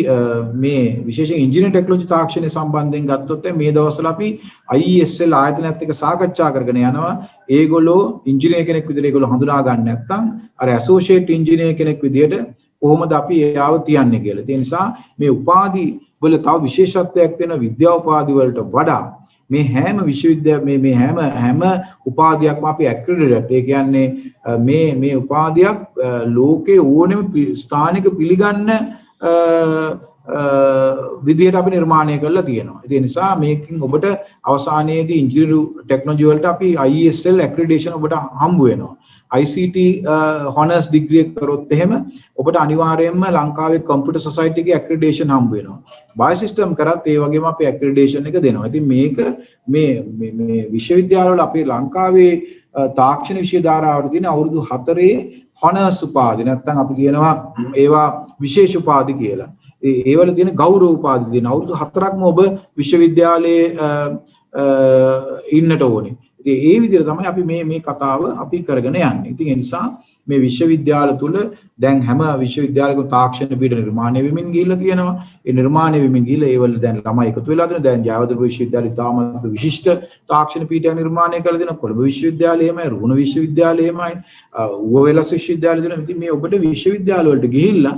මේ විශේෂයෙන් ඉංජිනේරින් ටෙක්නොලොජි තාක්ෂණය සම්බන්ධයෙන් ගත්තොත් මේ දවස්වල අපි IESL ආයතනයත් එක්ක සාකච්ඡා කරගෙන යනවා. ඒගොල්ලෝ ඉංජිනේර කෙනෙක් විදිහට ඒගොල්ලෝ හඳුනා ගන්න නැත්නම් අර ඇසෝෂියේට් ඉංජිනේර කෙනෙක් විදිහට කොහොමද අපි එයාව තියන්නේ කියලා. ඒ නිසා මේ උපාධි වල තව විශේෂත්වයක් වෙන විද්‍යා උපාධි වලට වඩා මේ හැම මේ හැම උපාධියක්ම අපි ඇක්‍රෙඩිටඩ්. ඒ කියන්නේ මේ උපාධියක් ලෝකේ ඕනෙම ස්ථානික පිළිගන්න විදියට අපි නිර්මාණය කරලා තියෙනවා. ඒ නිසා මේකෙන් ඔබට අවසානයේදී ඉංජිනේරු ටෙක්නොලොජි වලට අපි IESL ඇක්‍රෙඩිටේෂන් ඔබට හම්බ වෙනවා. ICT හොනර්ස් ඩිග්‍රී එක කරොත් එහෙම ඔබට අනිවාර්යයෙන්ම ලංකාවේ කම්පියුටර් සොසයිටි එකේ ඇක්‍රෙඩිටේෂන් හම්බ වෙනවා. බයෝ සිස්ටම් කරත් ඒ වගේම අපි ඇක්‍රෙඩිටේෂන් එක දෙනවා. ඉතින් මේක මේ විශ්වවිද්‍යාලවල අපේ ලංකාවේ තාක්ෂණ විෂය ධාරාවට තියෙන අවුරුදු 4 හොනර්ස් උපාධි නැත්නම් අපි කියනවා ඒවා විශේෂ උපාධි කියලා. ඒවල තියෙන ගෞරව උපාධි දෙන අවුරුදු 4ක්ම ඔබ විශ්වවිද්‍යාලයේ ඉන්නට ඕනේ. ඉතින් ඒ විදිහට තමයි අපි මේ කතාව අපි කරගෙන යන්නේ. ඉතින් ඒ නිසා මේ විශ්වවිද්‍යාල තුල දැන් හැම විශ්වවිද්‍යාලයකම තාක්ෂණ පීඨ නිර්මාණය වෙමින් ගිහිල්ලා තියෙනවා. ඒ නිර්මාණය වෙමින් ගිහිල්ලා ඒවල දැන් ළමයි එකතු වෙලා දෙනවා. දැන් ජයවර්ධන විශ්වවිද්‍යාලය තාමත් විශිෂ්ට තාක්ෂණ පීඨයක් නිර්මාණය කරලා දෙනවා. කොළඹ විශ්වවිද්‍යාලයමයි, රුහුණ විශ්වවිද්‍යාලයමයි, ඌව වෙලස් විශ්වවිද්‍යාලය දෙනවා. ඉතින් මේ ඔබට විශ්වවිද්‍යාල වලට ගිහිල්ලා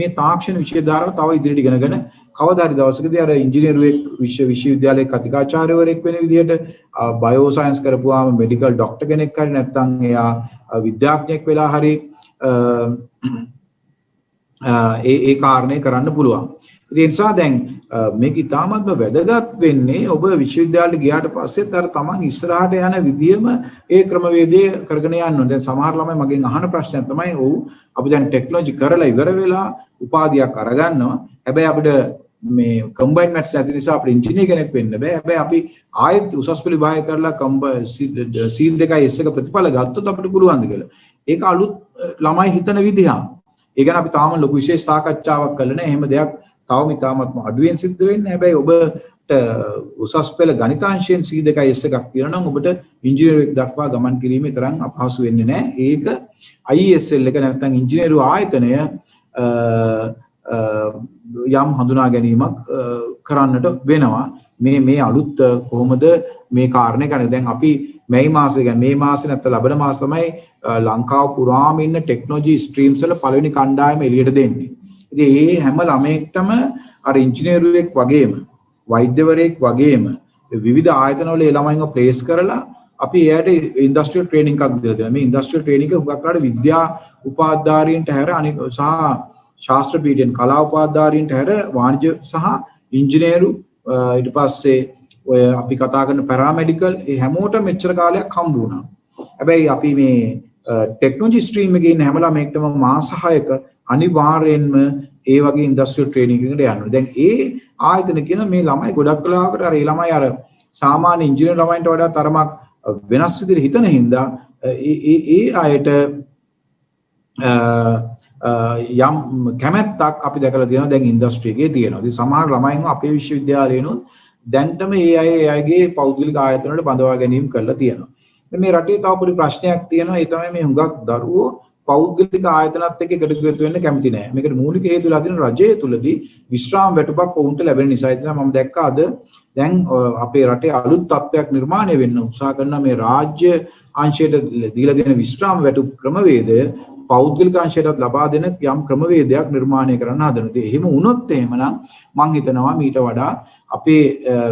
මේ තාක්ෂණ විෂය ධාරාව තව ඉදිරියට ඉගෙනගෙන කවදා හරි දවසකදී අර ඉංජිනේරුවෙක් විශ්වවිද්‍යාලයේ කතිකාචාර්යවරයෙක් වෙන විදිහට බයෝ සයන්ස් කරපුවාම මෙඩිකල් ડોක්ටර් කෙනෙක් හරි නැත්නම් එයා විද්‍යාඥයෙක් වෙලා හරි ඒ කාරණේ කරන්න පුළුවන්. ඒ නිසා දැන් මේක ඉතාමත්ම වැදගත් වෙන්නේ ඔබ විශ්වවිද්‍යාලයට ගියාට පස්සෙත් අර තමන් ඉස්සරහට යන විදියම ඒ ක්‍රමවේදය කරගෙන යන්න ඕනේ. දැන් සමහර ළමයි මගෙන් අහන ප්‍රශ්නයක් තමයි ඔව් අපි දැන් ටෙක්නොලොජි කරලා ඉවර වෙලා උපාධියක් අරගන්නවා. හැබැයි අපිට මේ කම්බයින් මැත්ස් නැති නිසා අපිට ඉංජිනේර කෙනෙක් වෙන්න බෑ. හැබැයි අපි ආයෙත් උසස් පෙළ විභාගය කරලා C2 S1 ප්‍රතිඵල ගත්තොත් අපිට පුළුවන් කියලා. ඒක අලුත් ළමයි හිතන විදිහ. ඒ ගැන අපි තාම ලොකු විශේෂ සාකච්ඡාවක් කළේ නැහැ. එහෙම දෙයක් තවම ඉතාමත්ම අඩුවෙන් සිද්ධ වෙන්නේ. හැබැයි ඔබට උසස් පෙළ ගණිතාංශයෙන් C2 S1 තියෙනවා නම් ඔබට ඉංජිනේරුවෙක් දක්වා ගමන් කිරීමේ තරම් අපහසු වෙන්නේ නැහැ. ඒක IESL එක නැත්නම් ඉංජිනේරු ආයතනය යම් හඳුනා ගැනීමක් කරන්නට වෙනවා. මේ අලුත් කොහොමද මේ කාරණේ කරන්නේ? දැන් අපි මේ මාසේ නැත්නම් ලබන මාස තමයි ලංකාව පුරාම ඉන්න ටෙක්නොලොජි ස්ට්‍රීම්ස් වල පළවෙනි කණ්ඩායම එළියට දෙන්නේ. ඉතින් මේ හැම ළමයෙක්ටම අර ඉංජිනේරුවෙක් වගේම වෛද්‍යවරයෙක් වගේම විවිධ ආයතනවල ඒ ළමයින්ව ප්ලේස් කරලා අපි එයාට ඉන්ඩස්ට්‍රියල් ට්‍රේනින්ග් එකක් දීලා දෙනවා. මේ ඉන්ඩස්ට්‍රියල් ට්‍රේනින්ග් එක හුඟක් වෙලාවට විද්‍යා උපාධාරීන්ට හැර අනික සහ ශාස්ත්‍ර පීඨයෙන් කලා උපාධාරීන්ට හැර වාණිජ්‍ය සහ ඉංජිනේරු ඊට පස්සේ ඔය අපි කතා කරන පැරාමෙඩිකල් ඒ හැමෝටම මෙච්චර කාලයක් හම්බ වුණා. හැබැයි අපි මේ ටෙක්නොලොජි ස්ට්‍රීම් එකේ ඉන්න හැම ළමයෙක්ටම මාස 6ක අනිවාර්යෙන්ම ඒ වගේ ඉන්ඩස්ට්‍රියල් ට්‍රේනින්ග් එකකට යන්න. දැන් ඒ ආයතන කියන මේ ළමයි ගොඩක් වෙලාවකට අර ඒ ළමයි අර සාමාන්‍ය ඉංජිනේරු ළමයින්ට වඩා තරමක් වෙනස් විදිහට හිතන හින්දා ඒ අයට යම් කැමැත්තක් අපි දැකලා තියෙනවා දැන් ඉන්ඩස්ට්‍රි එකේ තියෙනවා. ඉතින් සමහර ළමයින්ව අපේ විශ්වවිද්‍යාලේනොත් දැන්ටම ඒ අයගේ පෞද්ගලික ආයතන වල බඳවා ගැනීම කරලා තියෙනවා. මේ රටේ තව පොඩි ප්‍රශ්නයක් තියෙනවා. ඒ තමයි මේ හුඟක් දරුවෝ පෞද්ගලික ආයතනත් එක්ක එකතු වෙන්න කැමති නැහැ. මේකට මූලික හේතුවලා තියෙන රජය තුලදී විශ්‍රාම වැටුපක් වුන්ට ලැබෙන නිසා. ඒ නිසා මම දැක්කා අද දැන් අපේ රටේ අලුත් තත්ත්වයක් නිර්මාණය වෙන්න උත්සාහ කරන මේ රාජ්‍ය අංශයට දීලා දෙන විශ්‍රාම වැටුප් ක්‍රමවේදය පෞද්ගලික අංශයටත් ලබා දෙන යම් ක්‍රමවේදයක් නිර්මාණය කරන්න හදනවා. ඉතින් එහෙම වුණොත් එහෙමනම් මම හිතනවා මීට වඩා අපේ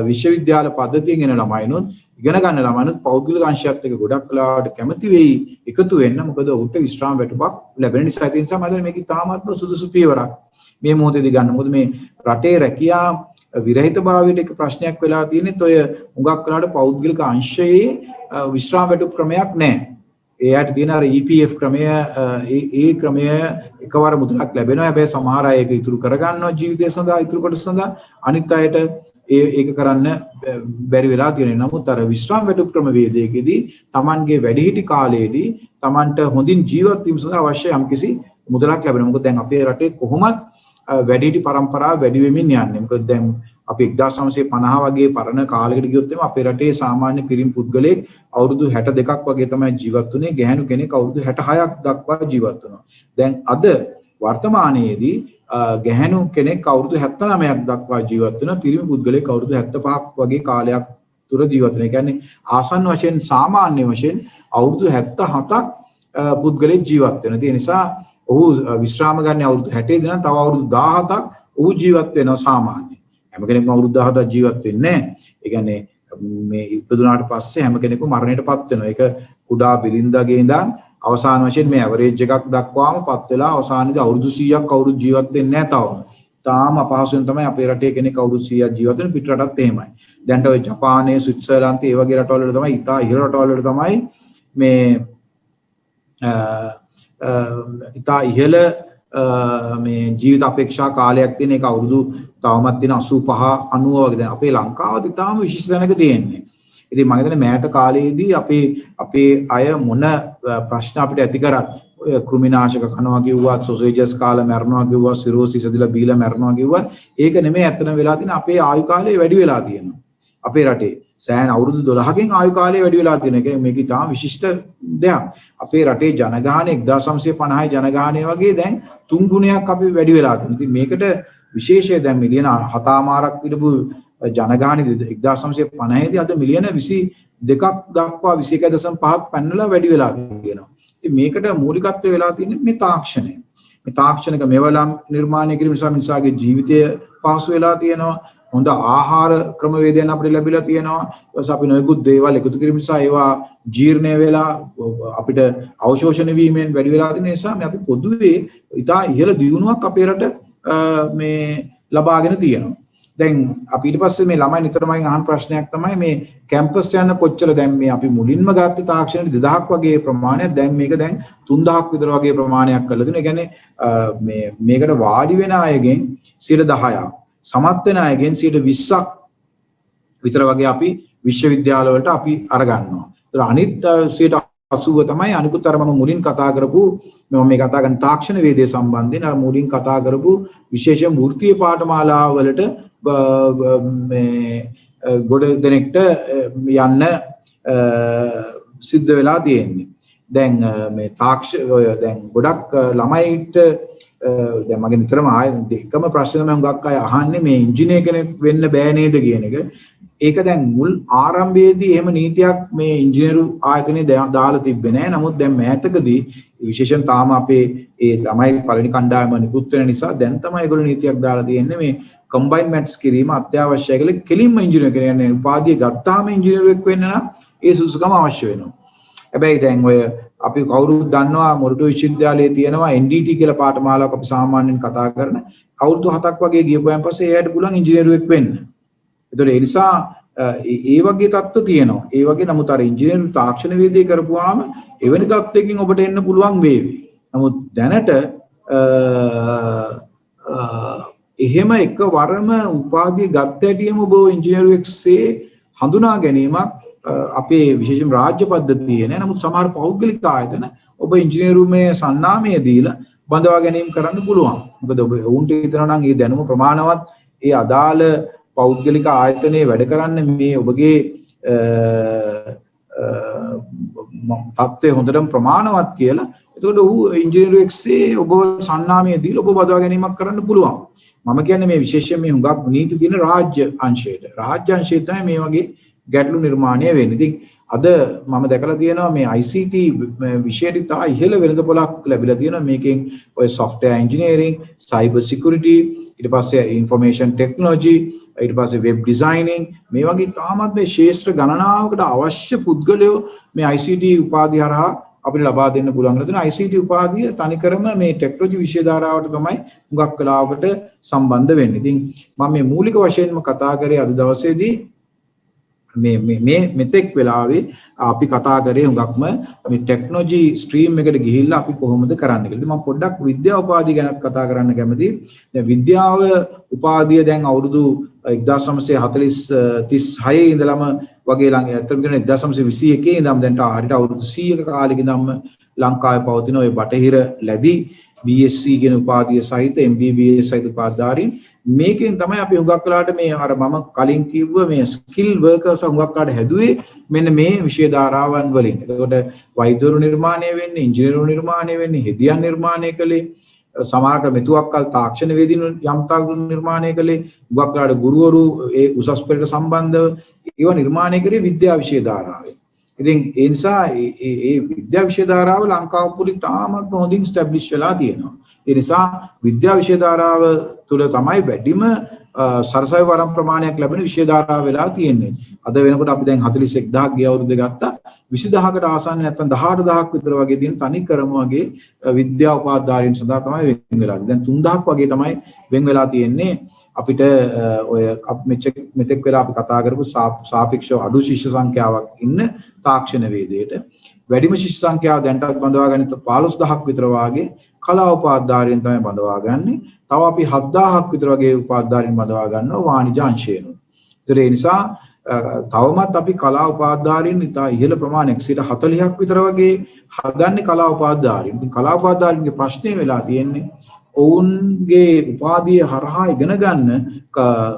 විශ්වවිද්‍යාල පද්ධතියෙන් එන ළමයිනොත් ඉගෙන ගන්න ළමයිනොත් පෞද්ගලික අංශයත් එක්ක ගොඩක් වෙලාවට කැමති වෙයි එකතු වෙන්න. මොකද උන්ට විශ්‍රාම වැටුපක් ලැබෙන නිසා. ඒ නිසා මම හිතන්නේ මේක තාමත්ම සුදුසු පියවරක් මේ මොහොතේදී ගන්න. මොකද මේ රටේ රැකියා විරහිතභාවයට එක ප්‍රශ්නයක් වෙලා තියෙනෙත් ඔය හුඟක් වෙලාවට පෞද්ගලික අංශයේ විශ්‍රාම වැටුප් ක්‍රමයක් නැහැ. එයාට තියෙන අර EPF ක්‍රමය ඒ ක්‍රමය එකවර මුදලක් ලැබෙනවා. හැබැයි සමහර අය ඒක ඉතුරු කරගන්නවා ජීවිතය සඳහා ඉතුරු කොටස සඳහා. අනිත් අයට ඒක කරන්න බැරි වෙලා තියෙනවා. නමුත් අර විශ්‍රාම වැටුප් ක්‍රමවේදයේදී Tamanගේ වැඩිහිටි කාලයේදී Tamanට හොඳින් ජීවත් වීම සඳහා අවශ්‍ය යම්කිසි මුදලක් ලැබෙනවා. මොකද දැන් අපේ රටේ කොහොමත් වැඩිහිටි පරම්පරාව වැඩි වෙමින් යන්නේ. මොකද දැන් අපි 1950 වගේ පරණ කාලයකට ගියොත් එimhe අපේ රටේ සාමාන්‍ය පිරිමි පුද්ගලයෙක් අවුරුදු 62ක් වගේ තමයි ජීවත් වුනේ. ගැහැණු කෙනෙක් අවුරුදු 66ක් දක්වා ජීවත් වෙනවා. දැන් අද වර්තමානයේදී ගැහැණු කෙනෙක් අවුරුදු 79ක් දක්වා ජීවත් වෙනවා. පිරිමි පුද්ගලයෙක් අවුරුදු 75ක් වගේ කාලයක් තුර ජීවත් වෙනවා. ඒ කියන්නේ ආසන්න වශයෙන් සාමාන්‍ය වශයෙන් අවුරුදු 77ක් පුද්ගලයෙක් ජීවත් වෙනවා. ඒ නිසා ඔහු විශ්‍රාම ගන්න අවුරුදු 60 දී නම් තව අවුරුදු 17ක් ඔහු ජීවත් වෙනවා සාමාන්‍ය. හැම කෙනෙක්ම අවුරුදු 17ක් ජීවත් වෙන්නේ නැහැ. ඒ කියන්නේ මේ ඉපදුනාට පස්සේ හැම කෙනෙක්ම මරණයටපත් වෙනවා. ඒක කුඩා බිරින්දාගේ ඉඳන් අවසාන වශයෙන් මේ ඇවරේජ් එකක් දක්වාමපත් වෙලා අවසානයේදී අවුරුදු 100ක් කවුරුත් ජීවත් වෙන්නේ නැහැ තාම. තාම අපහසුයෙන් තමයි අපේ රටේ කෙනෙක් අවුරුදු 100ක් ජීවත් වෙන පිට රටත් එහෙමයි. දැන්ට ඔය ජපානයේ ස්විට්සර්ලන්තයේ ඒ වගේ රටවල් වල තමයි ඉතා ඉහළ රටවල් වල තමයි මේ ඉතා ඉහළ මේ ජීවිත අපේක්ෂා කාලයක් තියෙන එක අවුරුදු තවමත් තියෙන 85 90 වගේ. දැන් අපේ ලංකාවද ඉතාම විශේෂ තැනක තියෙන්නේ. ඉතින් මම හිතන්නේ මෑත කාලයේදී අපේ අය මොන ප්‍රශ්න අපිට ඇති කරත් කෘමිනාශක කනවා කිව්වත් සොසේජස් කාලා මැරෙනවා කිව්වත් සිරෝසිස් ඇදලා බීලා මැරෙනවා කිව්වත් ඒක නෙමෙයි ඇත්තටම වෙලා තියෙන අපේ ආයු කාලය වැඩි වෙලා තියෙනවා. අපේ රටේ සෑහෙන අවුරුදු 12කින් ආයු කාලය වැඩි වෙලා තියෙන එක මේක ඉතාම විශිෂ්ට දෙයක්. අපේ රටේ ජනගහනය 1950 ජනගහනය වගේ දැන් 3 ගුණයක් අපි වැඩි වෙලා තියෙනවා. ඉතින් මේකට විශේෂය දැන් මිලියන 7මාරක් විතර ජනගහනය 1950 දී අද මිලියන 22ක් දක්වා 21.5ක් පැනලා වැඩි වෙලා තියෙනවා. ඉතින් මේකට මූලිකත්වය වෙලා තියෙන්නේ මේ තාක්ෂණය. මේ තාක්ෂණික මෙවලම් නිර්මාණය කිරීම නිසා මිනිසාගේ ජීවිතය පහසු වෙලා තියෙනවා. හොඳ ආහාර ක්‍රමවේදයන් අපිට ලැබිලා තියෙනවා. ඊපස්සේ අපි නොයෙකුත් දේවල් එකතු කිරීම නිසා ඒවා ජීර්ණය වෙලා අපිට අවශෝෂණය වීමෙන් වැඩි වෙලා තියෙන නිසා අපි පොදුවේ ඉතා ඉහළ දියුණුවක් අපේ රට මේ ලබාගෙන තියෙනවා. දැන් අපි ඊට පස්සේ මේ ළමයි නිතරම අහන ප්‍රශ්නයක් තමයි මේ කැම්පස් යන කොච්චර දැන් මේ අපි මුලින්ම ගත්ත තාක්ෂණයට 2000ක් වගේ ප්‍රමාණයක් දැන් මේක දැන් 3000ක් විතර වගේ ප්‍රමාණයක් කරලා දෙනවා. ඒ කියන්නේ මේකට වාඩි වෙන අයගෙන් 10%ක් සමත් වෙන අයගෙන් 20%ක් විතර වගේ අපි විශ්වවිද්‍යාල වලට අපි අරගන්නවා. ඒතර අනිත් 80% තමයි අනිකුත් අර මම මුලින් කතා කරපු මම මේ කතා කරන තාක්ෂණ වේදේ සම්බන්ධයෙන් අර මුලින් කතා කරපු විශේෂයෙන් වෘත්තීය පාඨමාලා වලට මේ ගොඩ දෙනෙක්ට යන්න සිද්ධ වෙලා තියෙන්නේ. දැන් මේ දැන් ගොඩක් ළමයිට දැන් මගේ නිතරම එකම ප්‍රශ්න මම හුඟක් අය අහන්නේ මේ ඉංජිනේර කෙනෙක් වෙන්න බෑ නේද කියන එක. ඒක දැන් මුල් ආරම්භයේදී එහෙම නීතියක් මේ ඉංජිනේරු ආයතනයේ දාලා තිබ්බේ නෑ. නමුත් දැන් මෑතකදී විශේෂයෙන් තාම අපේ ඒ ළමයි පළවෙනි කණ්ඩායම නිකුත් වෙන නිසා දැන් තමයි ඒගොල්ලෝ නීතියක් දාලා තියෙන්නේ මේ කම්බයින් මැට්ස් කිරීම අත්‍යවශ්‍යයි කියලා. කෙලින්ම ඉංජිනේර කියන්නේ උපාධිය ගත්තාම ඉංජිනේරුවෙක් වෙන්න නම් ඒ සුසුකම අවශ්‍ය වෙනවා. හැබැයි දැන් ඔය අපි කවුරුත් දන්නවා මොරටු විශ්වවිද්‍යාලයේ තියෙනවා NDT කියලා පාඨමාලාවක් අපි සාමාන්‍යයෙන් කතා කරන අවුරුදු 7ක් වගේ ගියපුවාන් පස්සේ එයාට පුළුවන් ඉංජිනේරුවෙක් වෙන්න. ඒතකොට ඒ නිසා ඒ වගේ තත්ත්ව තියෙනවා. ඒ වගේ නමුත් අර ඉංජිනේරු තාක්ෂණ වේදේ කරපුවාම එවැනි තත්ත්වයකින් ඔබට එන්න පුළුවන් වේවි. නමුත් දැනට එහෙම එකවරම උපාධිය ගත්ත හැටිම ඔබ ඉංජිනේරුවෙක්සේ හඳුනා ගැනීමක් අපේ විශේෂම රාජ්‍ය පද්ධතියේ නෑ. නමුත් සමහර පෞද්ගලික ආයතන ඔබ ඉංජිනේරුමේ සන්නාමය දීලා බඳවා ගැනීම කරන්න පුළුවන්. මොකද ඔබ උන්ට හිතනවා නම් මේ දැනුම ප්‍රමාණවත් ඒ අදාළ පෞද්ගලික ආයතනයේ වැඩ කරන්න මේ ඔබගේ තත්ත්වය හොඳටම ප්‍රමාණවත් කියලා. එතකොට ඔහු ඉංජිනේරුවෙක්සේ ඔබ සන්නාමය දීලා ඔබ බඳවා ගැනීමක් කරන්න පුළුවන්. මම කියන්නේ මේ විශේෂයෙන් මේ හුඟක් නීති තියෙන රාජ්‍ය අංශයට. රාජ්‍ය අංශයේ තමයි මේ වගේ ගැටලු නිර්මාණය වෙන්නේ. ඉතින් අද මම දැකලා තියෙනවා මේ ICT විෂයට තා ඉහළ වෙළඳපොළක් ලැබිලා තියෙනවා. මේකෙන් ඔය software engineering, cyber security, ඊට පස්සේ information technology, ඊට පස්සේ web designing මේ වගේ තාමත් මේ ශාස්ත්‍ර ගණනාවකට අවශ්‍ය පුද්ගලයෝ මේ ICT උපාධිය හරහා අපිට ලබා දෙන්න පුළුවන් කරලා තියෙනවා. ICT උපාධිය තනිකරම මේ ටෙක්නොලොජි විෂය ධාරාවට තමයි හුඟක් වෙලාවකට සම්බන්ධ වෙන්නේ. ඉතින් මම මේ මූලික වශයෙන්ම කතා කරේ අද දවසේදී මේ මෙතෙක් වෙලාවේ අපි කතා කරේ හුඟක්ම මේ ටෙක්නොලොජි ස්ට්‍රීම් එකට ගිහිල්ලා අපි කොහොමද කරන්න කියලා. මම පොඩ්ඩක් විද්‍යා උපාධිය ගැන කතා කරන්න කැමතියි. දැන් විද්‍යාව උපාධිය දැන් අවුරුදු 1936 ඉඳලම වගේ ළඟ ඇත්තටම කියන 1921 ඉඳන් දැන්ට හරියට අවුරුදු 100ක කාලෙක ඉඳන්ම ලංකාවේ පවතින ওই බටහිර ලැබි BSc කියන උපාධිය සහිත MBBS සහිත උපාධිධාරීන් මේකෙන් තමයි අපි හුඟක් වෙලාට මේ අර මම කලින් කිව්ව මේ ස්කිල් වර්කර්ස් හුඟක් වෙලාට හැදුවේ මෙන්න මේ විෂය ධාරාවන් වලින්. එතකොට වෛද්‍යවරු නිර්මාණය වෙන්නේ, ඉංජිනේරු නිර්මාණය වෙන්නේ, හෙදියන් නිර්මාණය කළේ, සමහරට මෙතුවක්කල් තාක්ෂණ වේදින යම්තාක් නිර්මාණය කළේ, හුඟක් වෙලාට ගුරුවරු ඒ උසස් පෙළට සම්බන්ධව ඒවා නිර්මාණය කරේ විද්‍යා විෂය ධාරාවේ. ඉතින් ඒ නිසා ඒ විද්‍යා විෂය ධාරාව ලංකාව පුරි තාමත් හොඳින් ස්ටැබ්ලිෂ් වෙලා තියෙනවා. ඒ නිසා විද්‍යා විෂය ධාරාව තුළ තමයි වැඩිම සරසවි වරම් ප්‍රමාණයක් ලැබෙන විෂය ධාරාව වෙලා තියෙන්නේ. අද වෙනකොට අපි දැන් 41000ක් ගිය අවුරුද්දේ ගත්තා 20000කට ආසන්න නැත්නම් 18000ක් විතර වගේ තියෙන තනි කරම වගේ විද්‍යා උපාධිධාරීන් සඳහා තමයි වෙන් වෙලා. දැන් 3000ක් වගේ තමයි වෙන් වෙලා තියෙන්නේ. අපිට ඔය මෙතෙක් වෙලා අපි කතා කරපු සාපේක්ෂව අඩු ශිෂ්‍ය සංඛ්‍යාවක් ඉන්න තාක්ෂණ වේදයට වැඩිම ශිෂ්‍ය සංඛ්‍යාව දැන්ටත් බඳවා ගන්න 15000ක් විතර වාගේ කලා උපාධිධාරීන් තමයි බඳවා ගන්නේ. තව අපි 7000ක් විතර වගේ උපාධිධාරීන් බඳවා ගන්නවා වාණිජ අංශයෙන්. ඒතර ඒ නිසා තවමත් අපි කලා උපාධාරීන් ඉතා ඉහළ ප්‍රමාණයක් 40ක් විතර වගේ හදන්නේ කලා උපාධාරීන්. ඉතින් කලා උපාධාරීන්ගේ ප්‍රශ්නේ වෙලා තියෙන්නේ ඔවුන්ගේ උපාධිය හරහා ඉගෙන ගන්න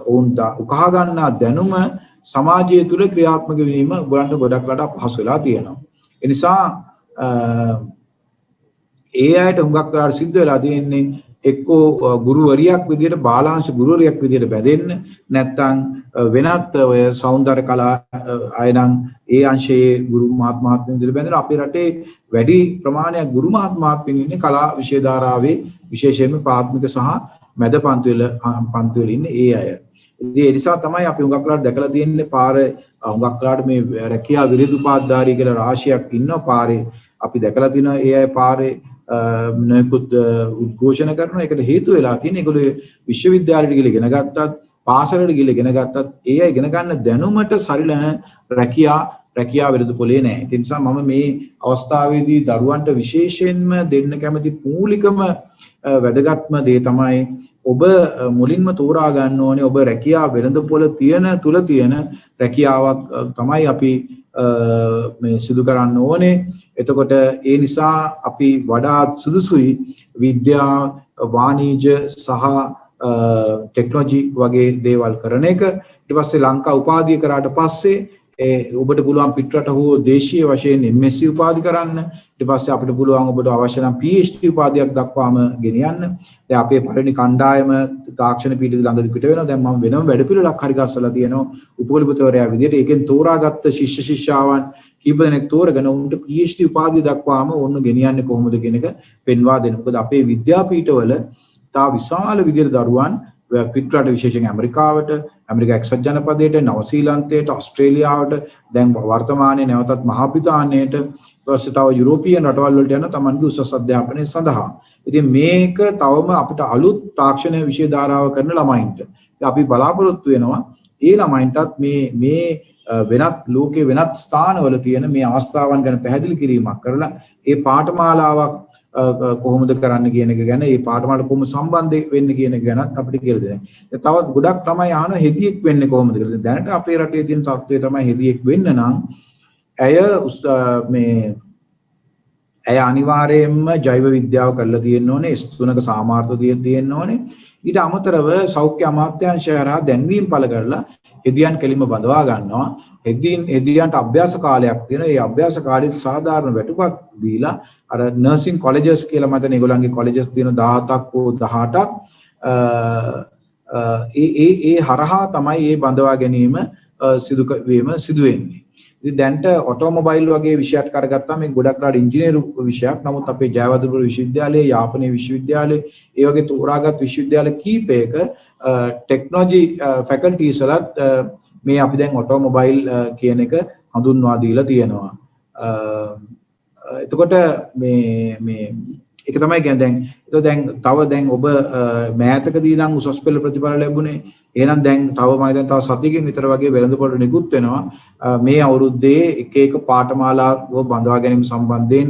ඔවුන් උකහා ගන්නා දැනුම සමාජය තුළ ක්‍රියාත්මක වීම ඔයගලන්ට ගොඩක් වඩා පහසු වෙලා තියෙනවා. ඒ නිසා ඒ අයට හුඟක් වෙලාවට සිද්ධ වෙලා තියෙන්නේ එක්කෝ ගුරුවරියක් විදියට බාලාංශ ගුරුවරියක් විදියට බැදෙන්න නැත්නම් වෙනත් ඔය සෞන්දර්ය කලා අය නම් ඒ අංශයේ ගුරු මහත්මයාත්මින් විදියට බැඳෙන අපේ රටේ වැඩි ප්‍රමාණයක් ගුරු මහත්මයාත්මින් ඉන්නේ කලා විෂය ධාරාවේ විශේෂයෙන්ම ප්‍රාථමික සහ මැද පන්තිවල ඉන්නේ ඒ අය. ඉතින් ඒ නිසා තමයි අපි හුඟක් වෙලාවට දැකලා තියෙන්නේ පාරේ හුඟක් වෙලාවට මේ රැකියා විරහිත උපාධාරී කියලා රාශියක් ඉන්නවා පාරේ. අපි දැකලා තියෙනවා ඒ අය පාරේ නොයෙකුත් උද්ඝෝෂණ කරනවා. ඒකට හේතු වෙලා තියෙන්නේ ඒගොල්ලෝ විශ්වවිද්‍යාලයට ගිහලා ඉගෙන ගත්තත් පාසලට ගිහලා ඉගෙන ගත්තත් ඒ අය ඉගෙන ගන්න දැනුමට සරිලන රැකියා වෙළඳ පොලේ නැහැ. ඒ නිසා මම මේ අවස්ථාවේදී දරුවන්ට විශේෂයෙන්ම දෙන්න කැමති මූලිකම වැදගත්ම දේ තමයි ඔබ මුලින්ම තෝරා ගන්න ඕනේ ඔබ රැකියා වෙළඳ පොළ තුල තියෙන රැකියාවක් තමයි අපි මේ සිදු කරන්න ඕනේ. එතකොට ඒ නිසා අපි වඩාත් සුදුසුයි විද්‍යා වාණිජ්‍ය සහ ටෙක්නොලොජි වගේ දේවල් කරන එක. ඊට පස්සේ ලංකා උපාධිය කරාට පස්සේ ඔබට පුළුවන් පිටරට හෝ දේශීය වශයෙන් MSc උපාධි කරන්න. ඊට පස්සේ අපිට පුළුවන් ඔබට අවශ්‍ය නම් PhD උපාධියක් දක්වාම ගෙනියන්න. දැන් අපේ පළවෙනි කණ්ඩායම තාක්ෂණ පීඨය ළඟදී පිට වෙනවා. දැන් මම වෙනම වැඩපිළිවෙලක් හරි ගස්සලා තියෙනවා. උපකුලපතිවරයා විදිහට ඒකෙන් තෝරාගත්ත ශිෂ්‍ය ශිෂ්‍යාවන් කීප දෙනෙක් තෝරගෙන උන්ට PhD උපාධිය දක්වාම ඔන්න ගෙනියන්නේ කොහොමද කියන එක පෙන්වා දෙන්න. මොකද අපේ විද්‍යාපීඨවල තා විශාල විදිහට දරුවන් පිටරට විශේෂයෙන් ඇමරිකාවට, ඇමරිකා එක්සත් ජනපදයට, නවසීලන්තයට, ඕස්ට්‍රේලියාවට, දැන් වර්තමානයේ නැවතත් මහා බ්‍රිතාන්‍යයට, ඊපස්සේ තව යුරෝපීයන් රටවල් වලට යන තමන්ගේ උසස් අධ්‍යාපනය සඳහා. ඉතින් මේක තවම අපිට අලුත් තාක්ෂණ විෂය ධාරාව කරන ළමයින්ට අපි බලාපොරොත්තු වෙනවා ඒ ළමයින්ටත් මේ වෙනත් ලෝකේ වෙනත් ස්ථානවල තියෙන මේ අවස්ථාවන් ගැන පැහැදිලි කිරීමක් කරලා ඒ පාඨමාලාවක් කොහොමද කරන්න කියන එක ගැන ඒ පාඨමාලාවට කොහොම සම්බන්ධ වෙන්නේ කියන එක ගැනත් අපිට කියලා දෙනවා. තවත් ගොඩක් ළමයි අහන හෙදියෙක් වෙන්නේ කොහොමද කියලා. දැනට අපේ රටේ තියෙන තත්ත්වය තමයි හෙදියෙක් වෙන්න නම් ඇය අනිවාර්යයෙන්ම ජෛව විද්‍යාව කරලා තියෙන්න ඕනේ, S3ක සාමාර්ථය තියෙන්න ඕනේ. ඊට අමතරව සෞඛ්‍ය අමාත්‍යාංශය හරහා දැන්වීම් පළ කරලා හෙදියන් කෙලින්ම බඳවා ගන්නවා. හෙදියන්ට අභ්‍යාස කාලයක් තියෙනවා. ඒ අභ්‍යාස කාලෙත් සාධාරණ වැටුපක් දීලා අර නර්සින් කොලෙජස් කියලා මතන ඒගොල්ලන්ගේ කොලෙජස් තියෙන 17ක් හෝ 18ක් ඒ හරහා තමයි මේ බඳවා ගැනීම සිදු වෙන්නේ. ඉතින් දැන්ට ඔටෝමොබයිල් වගේ විෂයක් කරගත්තාම මේ ගොඩක් රට ඉංජිනේරු විෂයක්. නමුත් අපේ ජයවර්ධනපුර විශ්වවිද්‍යාලයේ, යාපනයේ විශ්වවිද්‍යාලයේ, ඒ වගේ තෝරාගත් විශ්වවිද්‍යාල කීපයක ටෙක්නොලොජි ෆැකල්ටිස් වලත් මේ අපි දැන් ඔටෝමොබයිල් කියන එක හඳුන්වා දීලා තියෙනවා. එතකොට මේ ඒක තමයි කියන්නේ දැන් තව ඔබ මෑතකදී නම් උසස් පෙළ ප්‍රතිඵල ලැබුණේ. එහෙනම් දැන් තව සතියකින් විතර වගේ වෙළඳපොළ නිකුත් වෙනවා. මේ අවුරුද්දේ එක පාඨමාලාව බඳවා ගැනීම සම්බන්ධයෙන්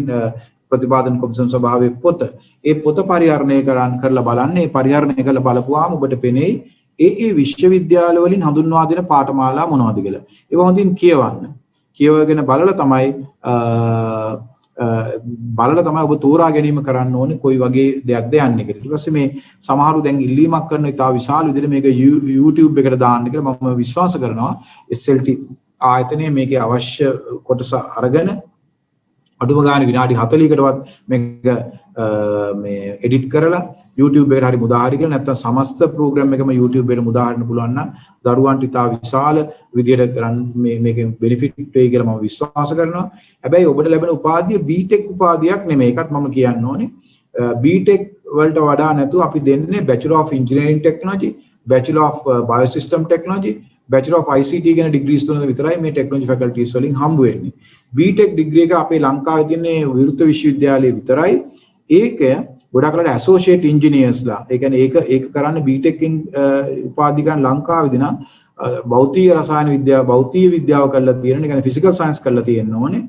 ප්‍රතිපාදන කොමිසම් සභාවේ පොත. ඒ පොත පරිහරණය කරලා බලන්නේ. පරිහරණය කරලා බලපුවාම ඔබට පෙනෙයි ඒ විශ්වවිද්‍යාල වලින් හඳුන්වා දෙන පාඨමාලා මොනවද කියලා. ඒක හොඳින් කියවන්න. කියවගෙන බලලා තමයි ඔබ තෝරා ගැනීම කරන්න ඕනේ කොයි වගේ දෙයක්ද යන්නේ කියලා. ඊට පස්සේ මේ සමහරු දැන් ඉල්ලීමක් කරන ඉතා විශාල විදිහට මේක YouTube එකට දාන්න කියලා මම විශ්වාස කරනවා. SLT ආයතනයේ මේකේ අවශ්‍ය කොටස අරගෙන අඩුම ගානේ විනාඩි 40කටවත් මේක මේ එඩිට් කරලා YouTube එකට හරි මුදාහරි කියලා නැත්නම් සමස්ත ප්‍රෝග්‍රෑම් එකම YouTube එකට මුදාහරින්න පුළුවන් නම් දරුවන්ට ඉතා විශාල විදිහට මේකෙන් බෙනිෆිට් වෙයි කියලා මම විශ්වාස කරනවා. හැබැයි ඔබට ලැබෙන උපාධිය B.Tech උපාධියක් නෙමෙයි. ඒකත් මම කියන්න ඕනේ. B.Tech වලට වඩා නැතුව අපි දෙන්නේ Bachelor of Engineering Technology, Bachelor of Biosystem Technology, Bachelor of ICT කියන ඩිග්‍රීස් තුන විතරයි මේ ටෙක්නොලොජි ෆැකල්ටිස් වලින් හම්බ වෙන්නේ. B.Tech ඩිග්‍රී එක අපේ ලංකාවේ තියෙන්නේ විරුද්ධ විශ්වවිද්‍යාලයේ විතරයි. ඒක ගොඩක් වෙලාවට ඇසෝෂියේට් ඉංජිනේර්ස්ලා. ඒ කියන්නේ ඒක කරන්නේ B.Tech උපාධි ගන්න ලංකාවේදී නම් භෞතික රසායන විද්‍යාව, භෞතික විද්‍යාව කරලා තියෙන, ඒ කියන්නේ ෆිසිකල් සයන්ස් කරලා තියෙන්න ඕනේ.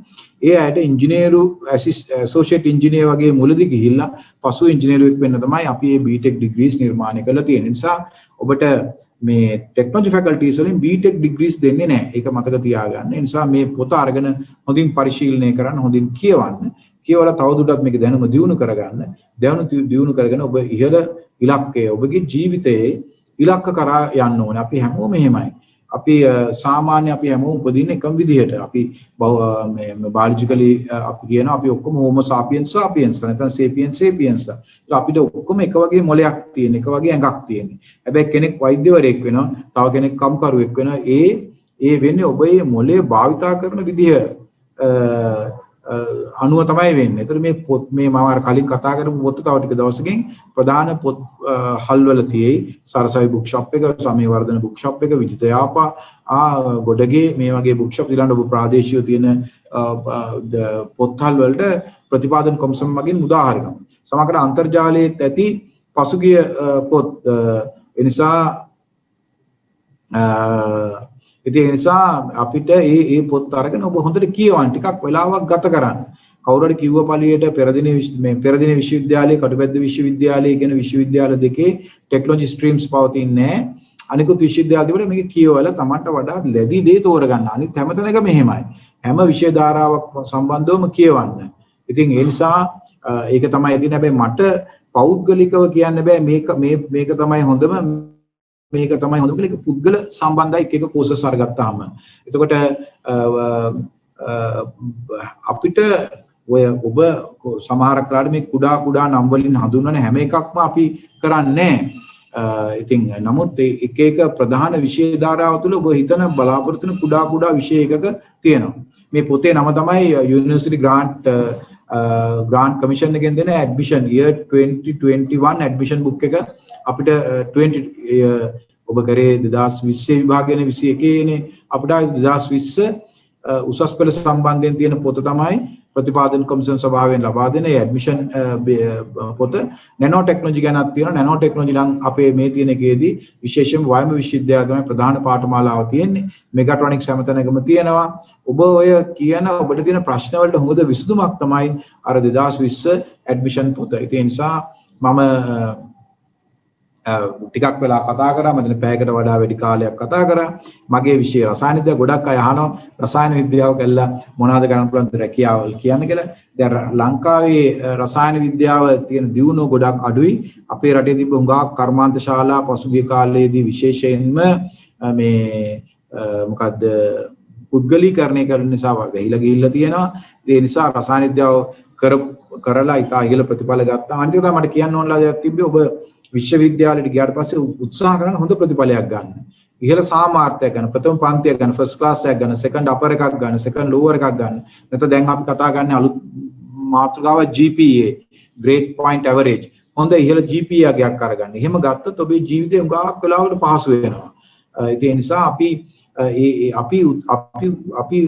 ඒ ඇයට ඉංජිනේරු ඇසෝෂියේට් ඉංජිනේර් වගේ මුලදී ගිහිල්ලා පසු ඉංජිනේරුවෙක් වෙන්න තමයි අපි මේ B.Tech ඩිග්‍රීස් නිර්මාණය කරලා තියෙන නිසා ඔබට මේ ටෙක්නොලොජි ෆැකල්ටිස් වලින් BTech degrees දෙන්නේ නැහැ. ඒක මතක තියාගන්න. ඒ නිසා මේ පොත අරගෙන හොඳින් පරිශීලනය කරන්න, හොඳින් කියවන්න. කියවලා තවදුරටත් මේක දැනුම දියුණු කරගන්න. දැනුම දියුණු කරගෙන ඔබ ඉහළ ඉලක්කය ඔබගේ ජීවිතයේ ඉලක්ක කරා යන්න ඕනේ. අපි හැමෝම එහෙමයි. අපි සාමාන්‍ය අපි හැමෝම උපදින්නේ එකම විදිහට. අපි මේ බයොලොජිකලි අපි කියනවා අපි ඔක්කොම homo sapiens sapiens නැත්නම් sapiens sapiens ලා. ඒක අපිට ඔක්කොම එක වගේ මොලයක් තියෙන, එක වගේ ඇඟක් තියෙන. හැබැයි කෙනෙක් වෛද්‍යවරයෙක් වෙනවා, තව කෙනෙක් කම්කරුවෙක් වෙනවා. ඒ වෙන්නේ ඔබේ මොලේ භාවිතා කරන විදිහ අනුව තමයි වෙන්නේ. ඒතර මේ පොත් මේ මම අර කලින් කතා කරපු පොත් තව ටික දවසකින් ප්‍රධාන පොත් හල්වල තියෙයි. සරසවි බුක් ෂොප් එක, සමේවර්ධන බුක් ෂොප් එක, විජිතයාපා ගොඩගේ මේ වගේ බුක් ෂොප් ඊළඟ ඔබ ප්‍රාදේශීය තියෙන පොත් හල් වලට ප්‍රතිපාදන කොමිසම මගින් මුදා හරිනවා. සමහර අන්තර්ජාලයේ ඇති පසුගිය පොත් ඒ නිසා ඒ නිසා අපිට මේ පොත් අරගෙන ඔබ හොඳට කියවන්න, ටිකක් වෙලාවක් ගත කරන්න. කවුරු හරි කිව්ව පළියට පෙරදින විශ්වවිද්‍යාලයේ, කටුබැද්ද විශ්වවිද්‍යාලයේ කියන විශ්වවිද්‍යාල දෙකේ ටෙක්නොලොජි ස්ට්‍රීම්ස් පවතින්නේ නැහැ. අනිකුත් විශ්වවිද්‍යාල වල මේක කියවලා Tamanට වඩා ලැබි දේ තෝරගන්න. අනිත් හැමතැනකම එහෙමයි. හැම විෂය ධාරාවක් සම්බන්ධවම කියවන්න. ඉතින් ඒ නිසා ඒක තමයි ඉතින් හැබැයි මට පෞද්ගලිකව කියන්න බෑ මේක තමයි හොඳම මේක තමයි හොඳ කියලා ඒක පුද්ගල සම්බන්ධයි එක කෝසස් අරගත්තාම. එතකොට අපිට ඔය ඔබ සමහර කාලෙ මේ කුඩා නම් වලින් හඳුන්වන හැම එකක්ම අපි කරන්නේ ඉතින් නමුත් එක එක ප්‍රධාන විෂය ධාරාව තුළ ඔබ හිතන බලාපොරොත්තු වෙන කුඩා විෂය එකක තියෙනවා. මේ පොතේ නම තමයි යුනිවර්සිටි ග්‍රාන්ට් කමිෂන් එකෙන් දෙන ඇඩ්මිෂන් year 2021 ඇඩ්මිෂන් බුක් එක අපිට 20 ඔබ කරේ 2020 විභාගයේනේ 21නේ අපිට 2020 උසස් පෙළ සම්බන්ධයෙන් තියෙන පොත තමයි ප්‍රතිපාදන කොමිෂන් සභාවෙන් ලබා දෙන ඇඩ්මිෂන් පොත. නැනෝ ටෙක්නොලොජි ගැනත් තියෙනවා. නැනෝ ටෙක්නොලොජි නම් අපේ මේ තියෙන එකේදී විශේෂයෙන්ම වයඹ විශ්වවිද්‍යාලය තමයි ප්‍රධාන පාඨමාලාව තියෙන්නේ. මෙගාට්‍රොනික්ස් හැමතැනකම තියෙනවා. ඔබ ඔය කියන ඔබට තියෙන ප්‍රශ්න වලට හොඳ විසඳුමක් තමයි අර 2020 ඇඩ්මිෂන් පොත. ඒ නිසා මම ටිකක් වෙලා කතා කරා. මම පැයකට වඩා වැඩි කාලයක් කතා කරා. මගේ විෂය රසායන විද්‍යාව. ගොඩක් අය අහනවා රසායන විද්‍යාව කළා මොනවද කරන්න පුළුවන් රැකියාවල් කියන්න කියලා. දැන් ලංකාවේ රසායන විද්‍යාව තියෙන දියුණුව ගොඩක් අඩුයි. අපේ රටේ තිබ්බ හුඟක් කර්මාන්ත ශාලා පසුගිය කාලයේදී විශේෂයෙන්ම මේ මොකද්ද පුද්ගලීකරණය කරන නිසා වැහිලා ගිහිල්ලා තියෙනවා. ඒ නිසා රසායන විද්‍යාව කරලා ඉතා ඉහළ ප්‍රතිඵල ගත්තා. අනිත් එක තමයි මට කියන්න ඕනලා දෙයක් තිබ්බේ ඔබ විශ්වවිද්‍යාලයට ගියාට පස්සේ උත්සාහ කරන හොඳ ප්‍රතිඵලයක් ගන්න. ඉහළ සාමාර්ථයක් ගන්න, ප්‍රථම පන්තියක් ගන්න, ෆස්ට් ක්ලාස් එකක් ගන්න, සෙකන්ඩ් අපර් එකක් ගන්න, සෙකන්ඩ් ලෝවර් එකක් ගන්න. නැත්නම් දැන් අපි කතා කරන්නේ අලුත් මාතෘකාව GPA, grade point average. හොඳ ඉහළ GPA එකක් අරගන්න. එහෙම ගත්තොත් ඔබේ ජීවිතේ උගාවක් වෙලාවකට පහසු වෙනවා. ඒ නිසා අපි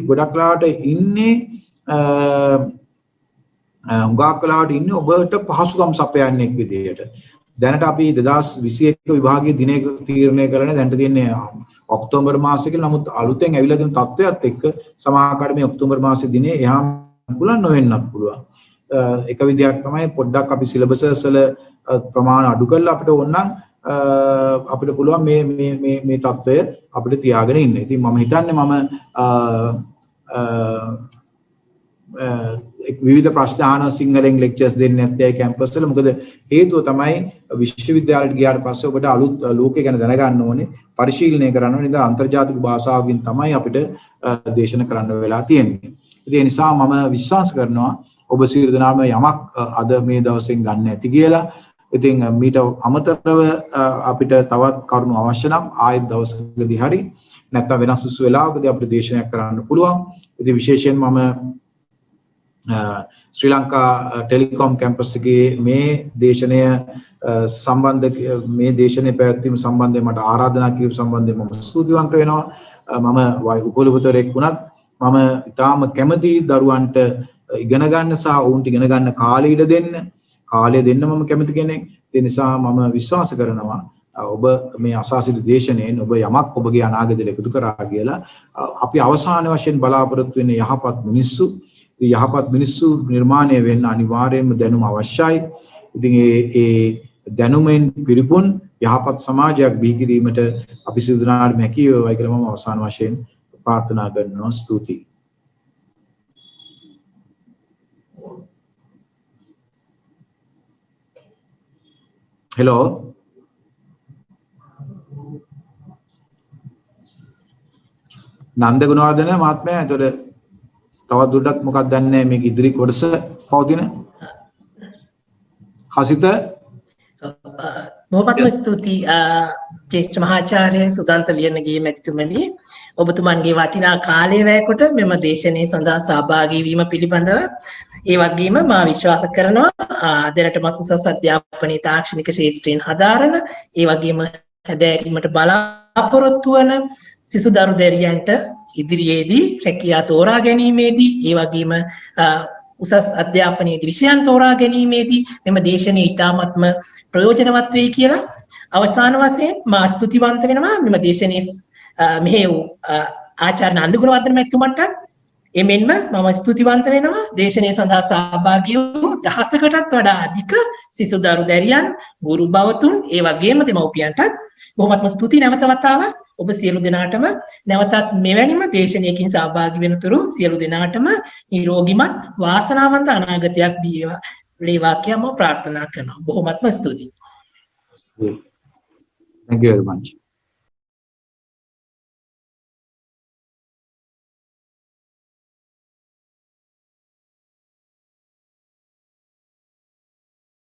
ගොඩක් වෙලාවට ඉන්නේ උගාවක් වෙලාවට ඉන්නේ ඔබට පහසුකම් සපයන්නේ විදියට. දැනට අපි 2021 විභාගයේ දිනයක තීරණය කරලා දැනට තියෙන්නේ ඔක්තෝබර් මාසෙක. නමුත් අලුතෙන් ඇවිල්ලා තියෙන තත්ත්වයක් එක්ක සමාහකාර මේ ඔක්තෝබර් මාසයේ දිනේ එහාම පුළුවන් නොවෙන්නත් පුළුවන්. එක විදියක් තමයි පොඩ්ඩක් අපි සිලබස් වල ප්‍රමාණ අඩු කරලා අපිට ඕනනම් අපිට පුළුවන් මේ තත්ත්වය අපිට තියාගෙන ඉන්න. ඉතින් මම හිතන්නේ විවිධ ප්‍රශ්න අහන සිංහලෙන් ලෙක්චර්ස් දෙන්නේ නැත්තේ කැම්පස් වල. මොකද හේතුව තමයි විශ්වවිද්‍යාලයට ගියාට පස්සේ ඔබට අලුත් ලෝකය ගැන දැනගන්න ඕනේ, පරිශීලනය කරන්න ඕනේ. ඉතින් අන්තර්ජාතික භාෂාවකින් තමයි අපිට දේශන කරන්න වෙලා තියෙන්නේ. ඒ නිසා මම විශ්වාස කරනවා ඔබ සියලු දෙනාම යමක් අද මේ දවසෙන් ගන්න ඇති කියලා. ඉතින් මීට අමතරව අපිට තවත් කරුණු අවශ්‍ය නම් ආයෙත් දවසකදී හරි නැත්නම් වෙනස් සුසු වෙලාවකදී අපිට දේශනයක් කරන්න පුළුවන්. ඉතින් විශේෂයෙන් මම ශ්‍රී ලංකා ටෙලිකොම් කැම්පස් එකේ මේ දේශනය පැවැත්වීම සම්බන්ධයෙන් මට ආරාධනා කිරීම සම්බන්ධයෙන් මම ස්තුතිවන්ත වෙනවා. මම උපකුලපතිවරයෙක් වුණත් මම ඉතාම කැමති දරුවන්ට ඉගෙන ගන්න සහ ඔවුන්ට ඉගෙන ගන්න කාලය දෙන්න මම කැමති කෙනෙක්. ඒ නිසා මම විශ්වාස කරනවා ඔබ මේ අසාසිත දේශනෙන් ඔබ යමක් ඔබගේ අනාගතයට එකතු කරා කියලා. අපි අවසාන වශයෙන් බලාපොරොත්තු වෙන්නේ යහපත් මිනිස්සු. යහපත් මිනිස්සු නිර්මාණය වෙන්න අනිවාර්යයෙන්ම දැනුම අවශ්‍යයි. ඉතින් ඒ දැනුමෙන් පිරිපුන් යහපත් සමාජයක් බිහි කිරීමට අපි සියලු දෙනාටම හැකි වේවායි කියලා මම අවසාන වශයෙන් ප්‍රාර්ථනා කරනවා. ස්තුතියි. හෙලෝ නන්ද ගුණවර්ධන මහත්මයා, එතකොට තවත් දුරටත් මොකක්ද දන්නේ මේක ඉදිරි කොටස පවතින හසිත බොහොමත්ම ස්තුතියි ජ්‍යෙෂ්ඨ මහාචාර්ය සුදන්ත ලියනගේ මැතිතුමනි, ඔබතුමන්ගේ වටිනා කාලය වැය කොට මෙම දේශනයේ සඳහා සහභාගී වීම පිළිබඳව ඒ වගේම මා විශ්වාස කරනවා දැනටමත් උසස් අධ්‍යාපනයේ තාක්ෂණික ශාස්ත්‍රයෙන් හදාරන ඒ වගේම හැදෑරීමට බලාපොරොත්තු වන සිසු දරු දැරියන්ට ඉදිරියේදී රැකියා තෝරා ගැනීමේදී ඒ වගේම උසස් අධ්‍යාපනයේදී විෂයන් තෝරා ගැනීමේදී මෙම දේශනයේ ඉතාමත්ම ප්‍රයෝජනවත් වෙයි කියලා අවසාන වශයෙන් මා ස්තුතිවන්ත වෙනවා මෙම දේශනයේ මෙහි ආචාර්ය නන්ද ගුණවර්ධන මැතිතුමන්ට. එමෙන්ම මම ස්තුතිවන්ත වෙනවා දේශනයේ සඳහා සහභාගී වූ දහසකටත් වඩා අධික සිසු දරු දැරියන්, ගුරු භවතුන්, ඒ වගේම දෙමව්පියන්ටත් බොහොමත්ම ස්තුතියි නැවත වතාවක්. ඔබ සියලු දෙනාටම නැවතත් මෙවැනිම දේශනයකින් සහභාගී වෙනතුරු සියලු දෙනාටම නිරෝගිමත් වාසනාවන්ත අනාගතයක් ලැබේවා කියලා මම ප්‍රාර්ථනා කරනවා. බොහොමත්ම ස්තුතියි. Thank you very much.